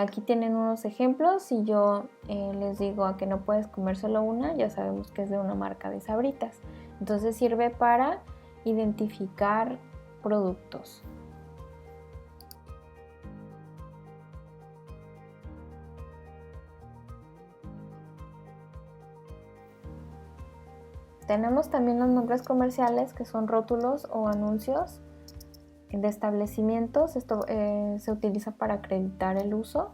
Aquí tienen unos ejemplos. Si yo les digo a que no puedes comer solo una, ya sabemos que es de una marca de Sabritas. Entonces sirve para identificar productos. Tenemos también los nombres comerciales, que son rótulos o anuncios de establecimientos. Esto se utiliza para acreditar el uso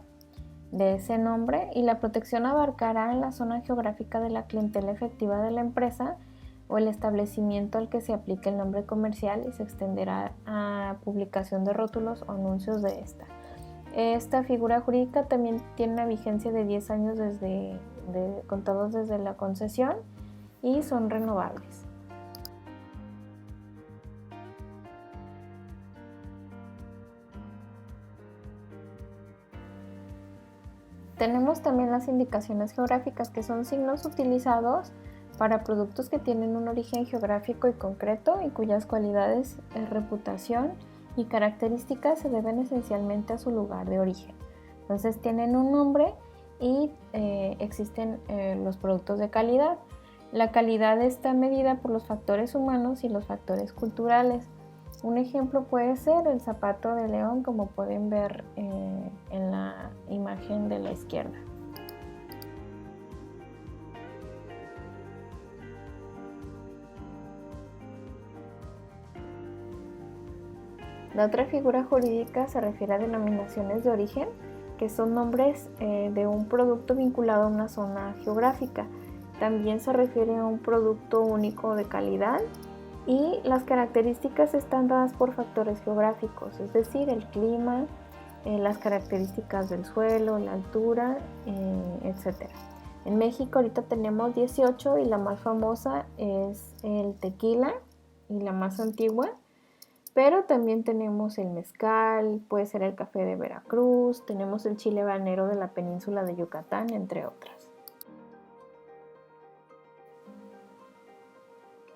de ese nombre, y la protección abarcará en la zona geográfica de la clientela efectiva de la empresa o el establecimiento al que se aplique el nombre comercial y se extenderá a publicación de rótulos o anuncios de esta. Esta figura jurídica también tiene una vigencia de 10 años contados desde la concesión y son renovables. Tenemos también las indicaciones geográficas, que son signos utilizados para productos que tienen un origen geográfico y concreto y cuyas cualidades, reputación y características se deben esencialmente a su lugar de origen. Entonces tienen un nombre y existen los productos de calidad. La calidad está medida por los factores humanos y los factores culturales. Un ejemplo puede ser el zapato de león, como pueden ver en la imagen de la izquierda. La otra figura jurídica se refiere a denominaciones de origen, que son nombres de un producto vinculado a una zona geográfica. También se refiere a un producto único de calidad y las características están dadas por factores geográficos, es decir, el clima, las características del suelo, la altura, etc. En México ahorita tenemos 18 y la más famosa es el tequila y la más antigua, pero también tenemos el mezcal, puede ser el café de Veracruz, tenemos el chile habanero de la península de Yucatán, entre otras.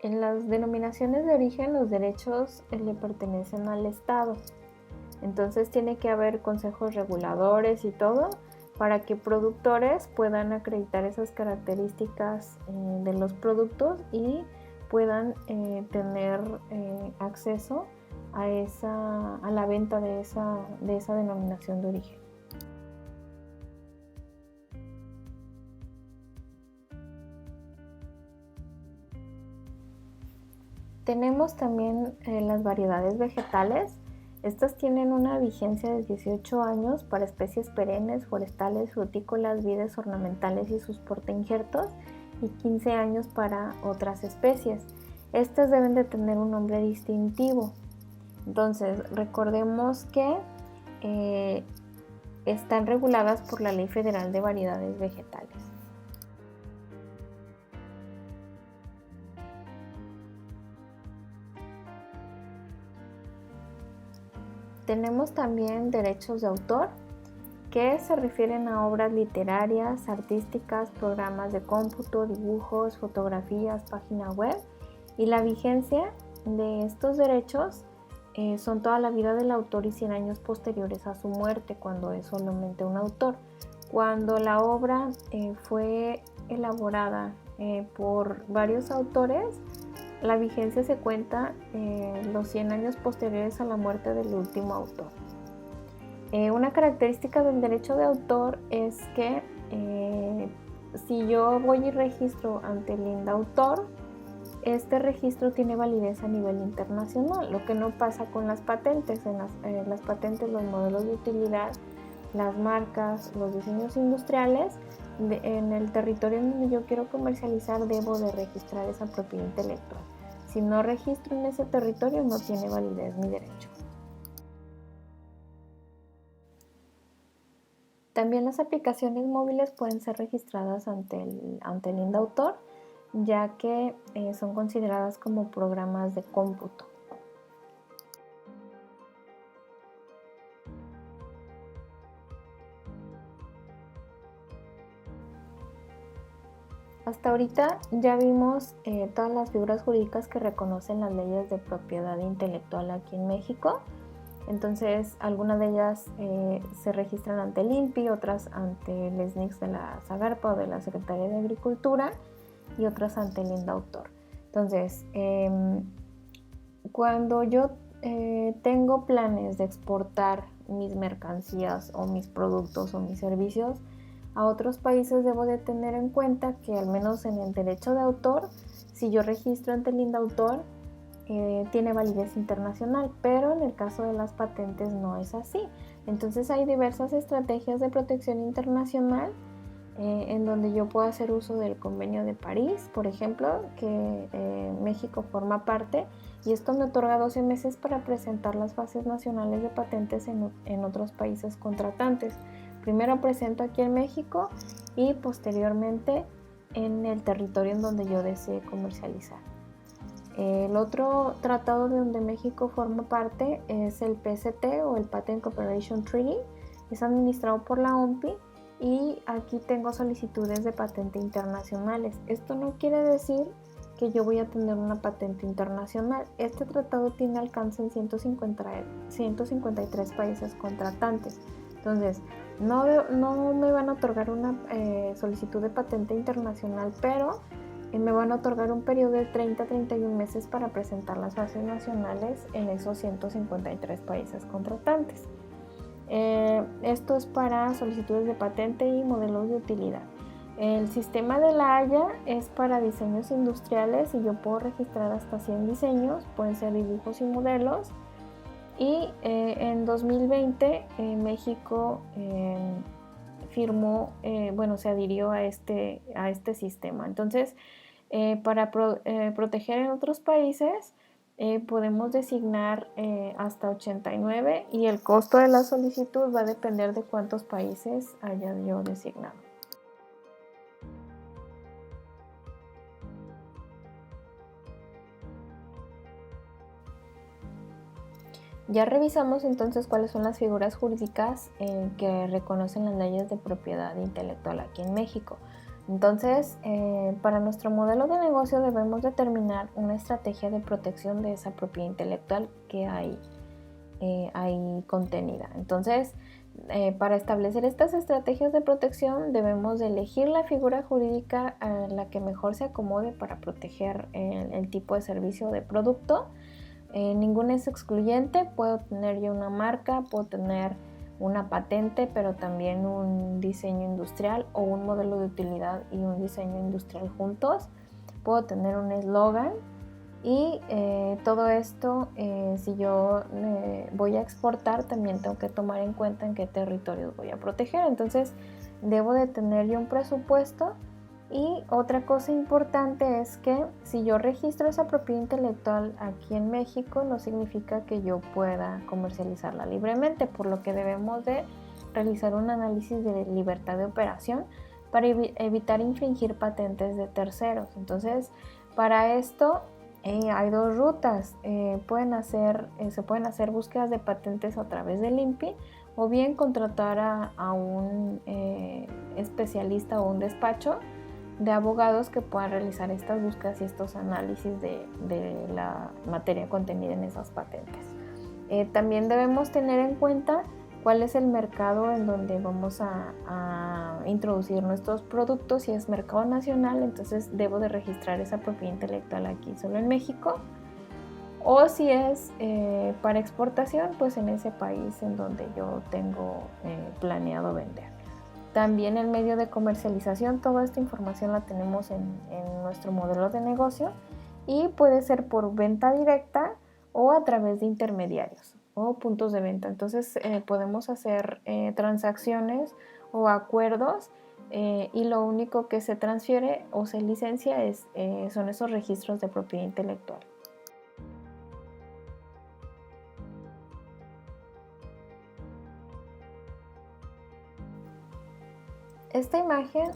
En las denominaciones de origen, los derechos le pertenecen al Estado. Entonces tiene que haber consejos reguladores y todo para que productores puedan acreditar esas características de los productos y puedan tener acceso a la venta de esa denominación de origen. Tenemos también las variedades vegetales. Estas tienen una vigencia de 18 años para especies perennes, forestales, frutícolas, vides ornamentales y sus portainjertos, y 15 años para otras especies. Estas deben de tener un nombre distintivo. Entonces, recordemos que están reguladas por la Ley Federal de Variedades Vegetales. Tenemos también derechos de autor, que se refieren a obras literarias, artísticas, programas de cómputo, dibujos, fotografías, página web, y la vigencia de estos derechos son toda la vida del autor y 100 años posteriores a su muerte, cuando es solamente un autor. Cuando la obra fue elaborada por varios autores, la vigencia se cuenta los 100 años posteriores a la muerte del último autor. Una característica del derecho de autor es que si yo voy y registro ante el INDAUTOR, este registro tiene validez a nivel internacional, lo que no pasa con las patentes. En las patentes, los modelos de utilidad, las marcas, los diseños industriales, en el territorio en donde yo quiero comercializar debo de registrar esa propiedad intelectual. Si no registro en ese territorio, no tiene validez mi derecho. También las aplicaciones móviles pueden ser registradas ante el INDAUTOR, ya que son consideradas como programas de cómputo. Hasta ahorita ya vimos todas las figuras jurídicas que reconocen las leyes de propiedad intelectual aquí en México. Entonces, algunas de ellas se registran ante el INPI, otras ante el SNICS de la SAGARPA o de la Secretaría de Agricultura, y otras ante el INDAUTOR. Entonces, cuando yo tengo planes de exportar mis mercancías o mis productos o mis servicios a otros países, debo de tener en cuenta que al menos en el derecho de autor, si yo registro ante el INDAUTOR, tiene validez internacional, pero en el caso de las patentes no es así. Entonces hay diversas estrategias de protección internacional en donde yo puedo hacer uso del Convenio de París, por ejemplo, que México forma parte, y esto me otorga 12 meses para presentar las bases nacionales de patentes en otros países contratantes. Primero presento aquí en México y posteriormente en el territorio en donde yo desee comercializar. El otro tratado de donde México forma parte es el PCT o el Patent Cooperation Treaty. Es administrado por la OMPI y aquí tengo solicitudes de patente internacionales. Esto no quiere decir que yo voy a tener una patente internacional. Este tratado tiene alcance en 153 países contratantes. Entonces, no me van a otorgar una solicitud de patente internacional, pero me van a otorgar un periodo de 30 a 31 meses para presentar las bases nacionales en esos 153 países contratantes. Esto es para solicitudes de patente y modelos de utilidad. El sistema de la Haya es para diseños industriales y yo puedo registrar hasta 100 diseños, pueden ser dibujos y modelos. Y en 2020 México firmó, se adhirió a este sistema. Entonces, para proteger en otros países, podemos designar hasta 89 y el costo de la solicitud va a depender de cuántos países haya yo designado. Ya revisamos entonces cuáles son las figuras jurídicas que reconocen las leyes de propiedad intelectual aquí en México. Entonces, para nuestro modelo de negocio debemos determinar una estrategia de protección de esa propiedad intelectual que hay contenida. Entonces, para establecer estas estrategias de protección debemos de elegir la figura jurídica a la que mejor se acomode para proteger el tipo de servicio o de producto. Ninguna es excluyente, puedo tener yo una marca, puedo tener una patente, pero también un diseño industrial o un modelo de utilidad y un diseño industrial juntos. Puedo tener un eslogan y todo esto, si yo voy a exportar, también tengo que tomar en cuenta en qué territorios voy a proteger. Entonces, debo de tener yo un presupuesto. Y otra cosa importante es que si yo registro esa propiedad intelectual aquí en México, no significa que yo pueda comercializarla libremente, por lo que debemos de realizar un análisis de libertad de operación para evitar infringir patentes de terceros. Entonces, para esto hay dos rutas. Se pueden hacer búsquedas de patentes a través del INPI o bien contratar a un especialista o un despacho de abogados que puedan realizar estas búsquedas y estos análisis de la materia contenida en esas patentes. También debemos tener en cuenta cuál es el mercado en donde vamos a introducir nuestros productos. Si es mercado nacional, entonces debo de registrar esa propiedad intelectual aquí solo en México, o si es para exportación, pues en ese país en donde yo tengo planeado vender. También el medio de comercialización, toda esta información la tenemos en nuestro modelo de negocio y puede ser por venta directa o a través de intermediarios o puntos de venta. Entonces podemos hacer transacciones o acuerdos y lo único que se transfiere o se licencia son esos registros de propiedad intelectual. Esta imagen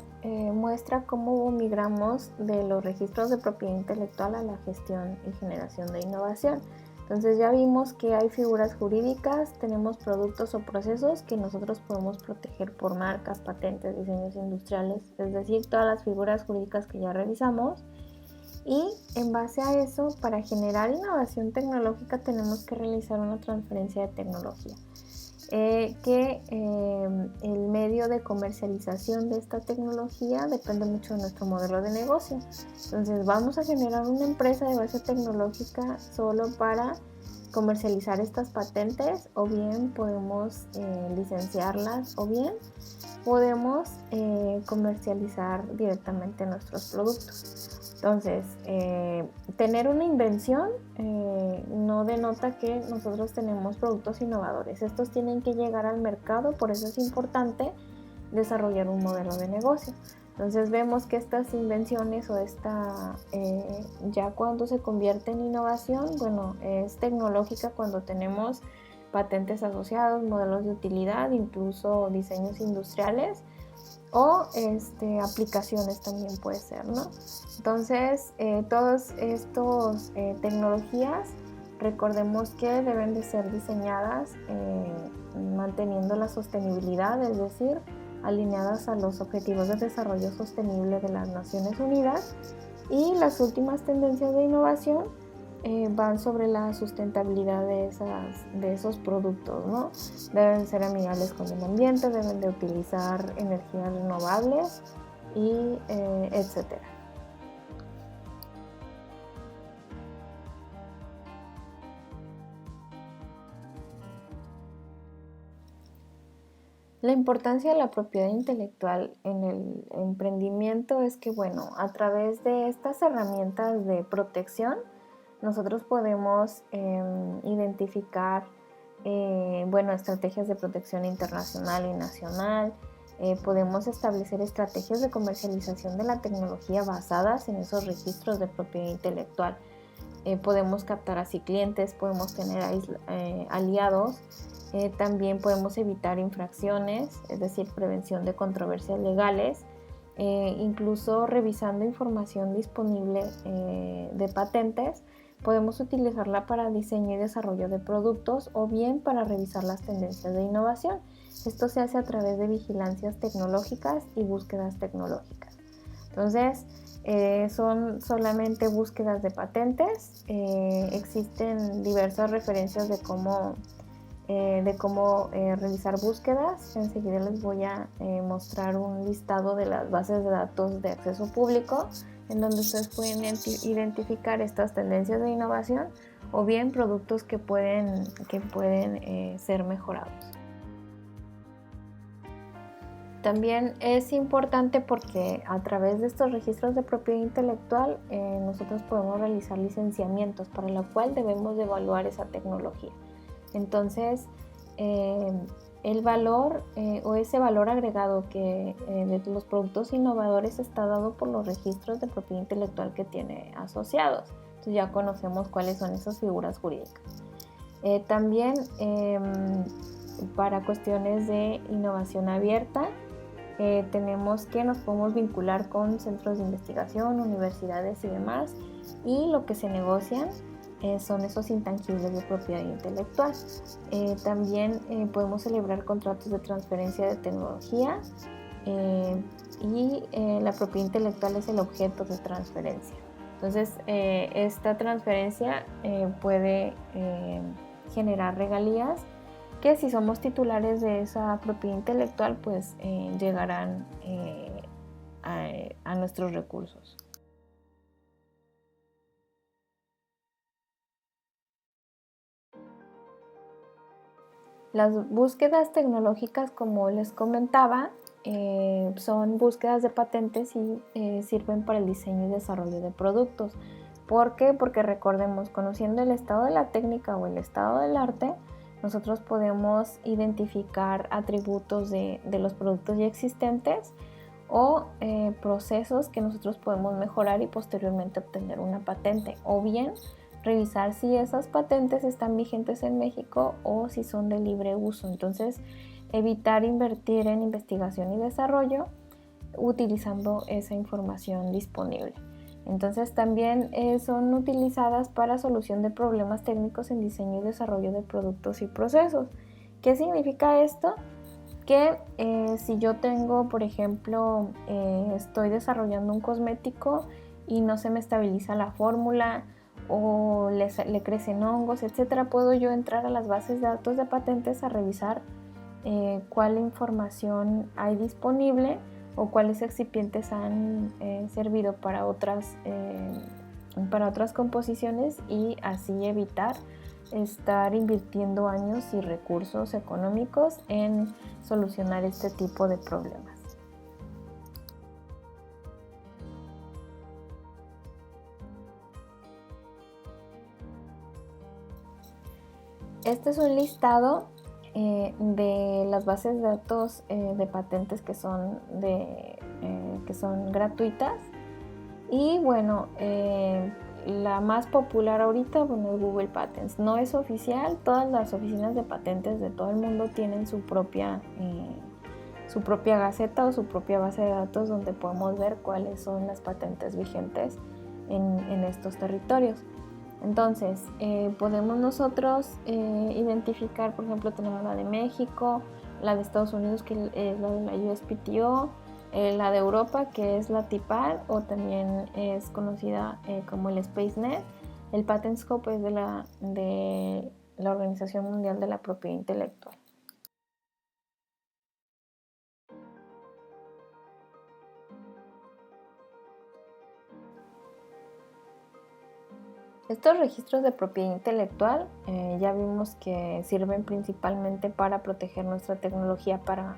muestra cómo migramos de los registros de propiedad intelectual a la gestión y generación de innovación. Entonces ya vimos que hay figuras jurídicas, tenemos productos o procesos que nosotros podemos proteger por marcas, patentes, diseños industriales, es decir, todas las figuras jurídicas que ya revisamos. Y en base a eso, para generar innovación tecnológica tenemos que realizar una transferencia de tecnología. El medio de comercialización de esta tecnología depende mucho de nuestro modelo de negocio. Entonces vamos a generar una empresa de base tecnológica solo para comercializar estas patentes, o bien podemos licenciarlas, o bien podemos comercializar directamente nuestros productos. Entonces, tener una invención no denota que nosotros tenemos productos innovadores. Estos tienen que llegar al mercado, por eso es importante desarrollar un modelo de negocio. Entonces vemos que estas invenciones o ya cuando se convierte en innovación, bueno, es tecnológica cuando tenemos patentes asociados, modelos de utilidad, incluso diseños industriales o aplicaciones también puede ser, ¿no? Entonces, todas estas tecnologías, recordemos que deben de ser diseñadas manteniendo la sostenibilidad, es decir, alineadas a los Objetivos de Desarrollo Sostenible de las Naciones Unidas, y las últimas tendencias de innovación van sobre la sustentabilidad de esos productos, ¿no? Deben ser amigables con el ambiente, deben de utilizar energías renovables y etcétera. La importancia de la propiedad intelectual en el emprendimiento es que, bueno, a través de estas herramientas de protección, nosotros podemos identificar, estrategias de protección internacional y nacional. Podemos establecer estrategias de comercialización de la tecnología basadas en esos registros de propiedad intelectual. Podemos captar así clientes, podemos tener aliados. También podemos evitar infracciones, es decir, prevención de controversias legales, incluso revisando información disponible de patentes. Podemos utilizarla para diseño y desarrollo de productos o bien para revisar las tendencias de innovación. Esto se hace a través de vigilancias tecnológicas y búsquedas tecnológicas. Entonces, son solamente búsquedas de patentes. Existen diversas referencias de cómo realizar búsquedas. Enseguida les voy a mostrar un listado de las bases de datos de acceso público en donde ustedes pueden identificar estas tendencias de innovación o bien productos que pueden ser mejorados. También es importante porque a través de estos registros de propiedad intelectual nosotros podemos realizar licenciamientos para lo cual debemos de evaluar esa tecnología. Entonces, el valor o ese valor agregado que de los productos innovadores está dado por los registros de propiedad intelectual que tiene asociados. Entonces ya conocemos cuáles son esas figuras jurídicas. También para cuestiones de innovación abierta, tenemos que nos podemos vincular con centros de investigación, universidades y demás, y lo que se negocian son esos intangibles de propiedad intelectual. También podemos celebrar contratos de transferencia de tecnología y la propiedad intelectual es el objeto de transferencia. Entonces, esta transferencia puede generar regalías que si somos titulares de esa propiedad intelectual, pues llegarán a nuestros recursos. Las búsquedas tecnológicas, como les comentaba, son búsquedas de patentes y sirven para el diseño y desarrollo de productos. ¿Por qué? Porque recordemos, conociendo el estado de la técnica o el estado del arte, nosotros podemos identificar atributos de los productos ya existentes o procesos que nosotros podemos mejorar y posteriormente obtener una patente, o bien revisar si esas patentes están vigentes en México o si son de libre uso. Entonces, evitar invertir en investigación y desarrollo utilizando esa información disponible. Entonces, también son utilizadas para solución de problemas técnicos en diseño y desarrollo de productos y procesos. ¿Qué significa esto? Que si yo tengo, por ejemplo, estoy desarrollando un cosmético y no se me estabiliza la fórmula o le crecen hongos, etcétera, puedo yo entrar a las bases de datos de patentes a revisar cuál información hay disponible o cuáles excipientes han servido para otras composiciones y así evitar estar invirtiendo años y recursos económicos en solucionar este tipo de problemas. Este es un listado de las bases de datos de patentes que son gratuitas. Y bueno, la más popular ahorita, bueno, es Google Patents. No es oficial, todas las oficinas de patentes de todo el mundo tienen su propia gaceta o su propia base de datos donde podemos ver cuáles son las patentes vigentes en estos territorios. Entonces, podemos nosotros identificar, por ejemplo, tenemos la de México, la de Estados Unidos, que es la de la USPTO, la de Europa, que es la TIPAR, o también es conocida como el SpaceNet. El PatentScope es de la Organización Mundial de la Propiedad Intelectual. Estos registros de propiedad intelectual ya vimos que sirven principalmente para proteger nuestra tecnología, para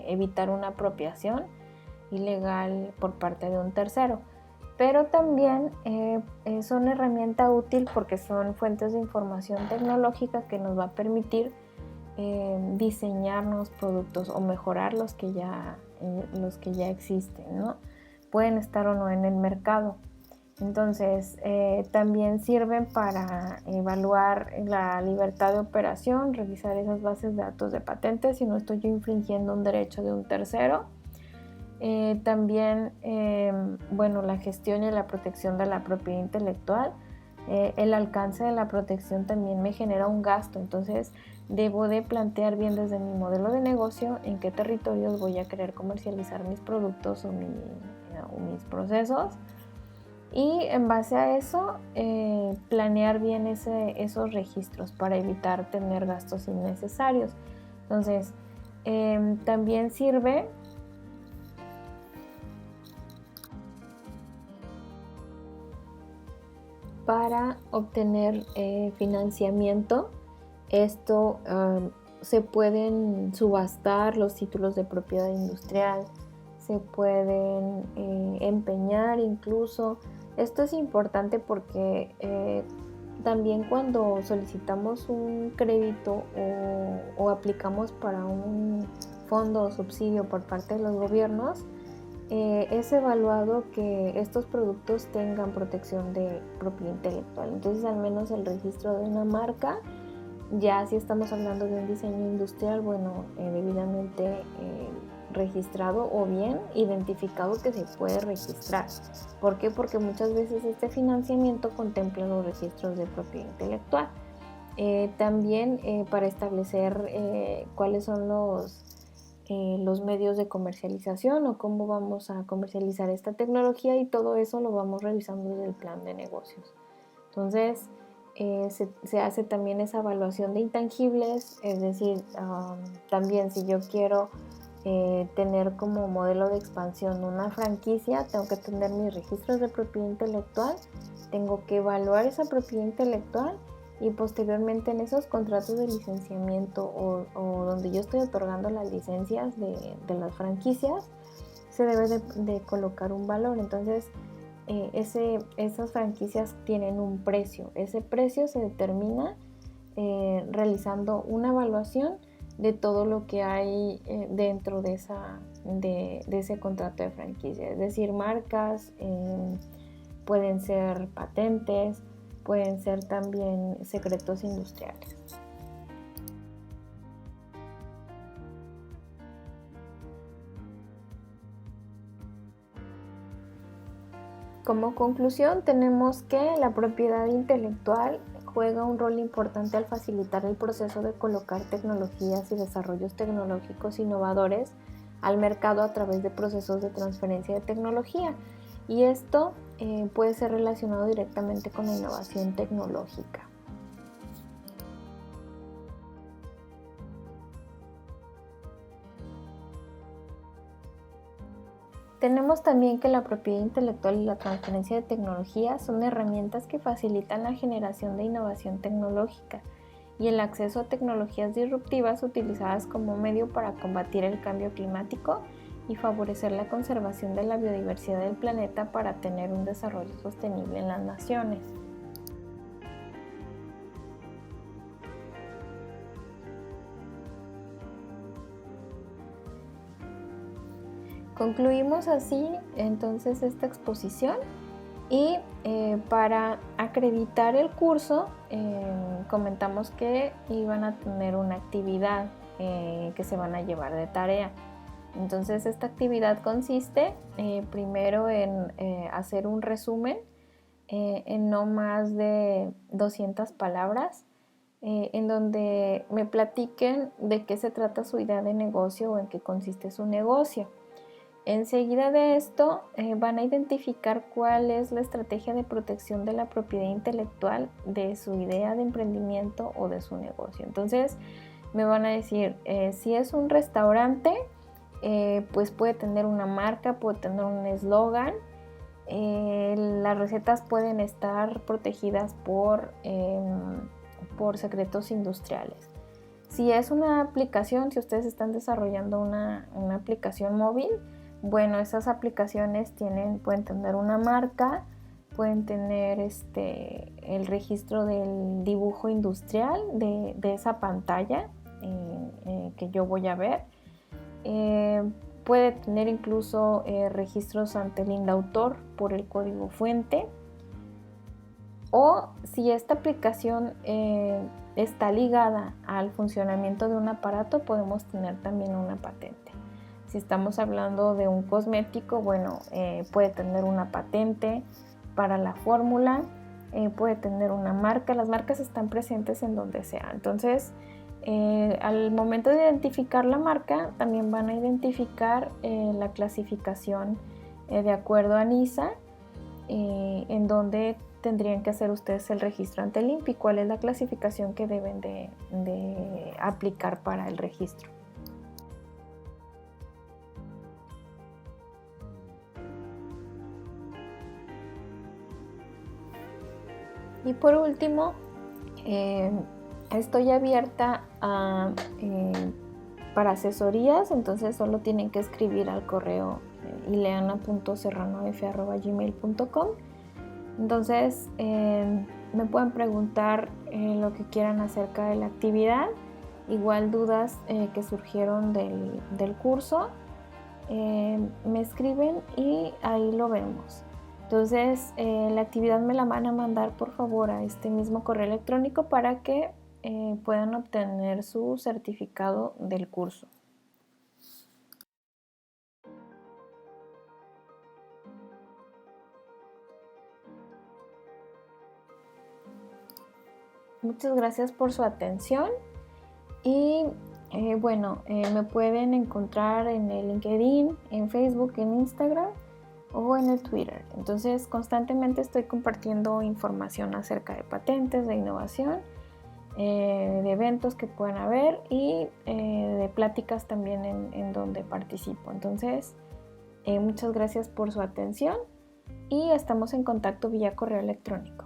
evitar una apropiación ilegal por parte de un tercero. Pero también son herramienta útil porque son fuentes de información tecnológica que nos va a permitir diseñar nuevos productos o mejorar los que ya existen, ¿no? Pueden estar o no en el mercado. Entonces, también sirven para evaluar la libertad de operación, revisar esas bases de datos de patentes si no estoy yo infringiendo un derecho de un tercero. También, bueno, la gestión y la protección de la propiedad intelectual. El alcance de la protección también me genera un gasto, entonces debo de plantear bien desde mi modelo de negocio en qué territorios voy a querer comercializar mis productos o mis procesos. Y en base a eso, planear bien esos registros para evitar tener gastos innecesarios. Entonces, también sirve para obtener financiamiento. Esto se pueden subastar los títulos de propiedad industrial, se pueden empeñar incluso. Esto es importante porque también cuando solicitamos un crédito o aplicamos para un fondo o subsidio por parte de los gobiernos, es evaluado que estos productos tengan protección de propiedad intelectual. Entonces, al menos el registro de una marca, ya si estamos hablando de un diseño industrial, bueno, debidamente registrado o bien identificado que se puede registrar. ¿Por qué? Porque muchas veces este financiamiento contempla los registros de propiedad intelectual. También para establecer cuáles son los medios de comercialización o cómo vamos a comercializar esta tecnología, y todo eso lo vamos revisando desde el plan de negocios. Entonces, se hace también esa evaluación de intangibles, es decir, también si yo quiero tener como modelo de expansión una franquicia, tengo que tener mis registros de propiedad intelectual, tengo que evaluar esa propiedad intelectual y posteriormente en esos contratos de licenciamiento o donde yo estoy otorgando las licencias de las franquicias, se debe de colocar un valor. Entonces, esas franquicias tienen un precio. Ese precio se determina realizando una evaluación de todo lo que hay dentro de ese contrato de franquicia. Es decir, marcas, pueden ser patentes, pueden ser también secretos industriales. Como conclusión, tenemos que la propiedad intelectual juega un rol importante al facilitar el proceso de colocar tecnologías y desarrollos tecnológicos innovadores al mercado a través de procesos de transferencia de tecnología. Y esto puede ser relacionado directamente con la innovación tecnológica. Tenemos también que la propiedad intelectual y la transferencia de tecnología son herramientas que facilitan la generación de innovación tecnológica y el acceso a tecnologías disruptivas utilizadas como medio para combatir el cambio climático y favorecer la conservación de la biodiversidad del planeta para tener un desarrollo sostenible en las naciones. Concluimos así entonces esta exposición y para acreditar el curso comentamos que iban a tener una actividad que se van a llevar de tarea. Entonces esta actividad consiste primero en hacer un resumen en no más de 200 palabras en donde me platiquen de qué se trata su idea de negocio o en qué consiste su negocio. Enseguida de esto van a identificar cuál es la estrategia de protección de la propiedad intelectual de su idea de emprendimiento o de su negocio. Entonces me van a decir si es un restaurante, pues puede tener una marca, puede tener un eslogan. Las recetas pueden estar protegidas por secretos industriales. Si es una aplicación, si ustedes están desarrollando una aplicación móvil, bueno, esas aplicaciones pueden tener una marca, pueden tener el registro del dibujo industrial de esa pantalla que yo voy a ver. Puede tener incluso registros ante el indautor por el código fuente. O si esta aplicación está ligada al funcionamiento de un aparato, podemos tener también una patente. Si estamos hablando de un cosmético, bueno, puede tener una patente para la fórmula, puede tener una marca. Las marcas están presentes en donde sea. Entonces, al momento de identificar la marca, también van a identificar la clasificación de acuerdo a NISA, en donde tendrían que hacer ustedes el registro ante el INPI, cuál es la clasificación que deben de aplicar para el registro. Y por último, estoy abierta para asesorías, entonces solo tienen que escribir al correo ileana.serranof@gmail.com. Entonces me pueden preguntar lo que quieran acerca de la actividad, igual dudas que surgieron del curso, me escriben y ahí lo vemos. Entonces la actividad me la van a mandar por favor a este mismo correo electrónico para que puedan obtener su certificado del curso. Muchas gracias por su atención y me pueden encontrar en el LinkedIn, en Facebook, en Instagram o en el Twitter. Entonces constantemente estoy compartiendo información acerca de patentes, de innovación, de eventos que puedan haber y de pláticas también en donde participo. Entonces muchas gracias por su atención y estamos en contacto vía correo electrónico.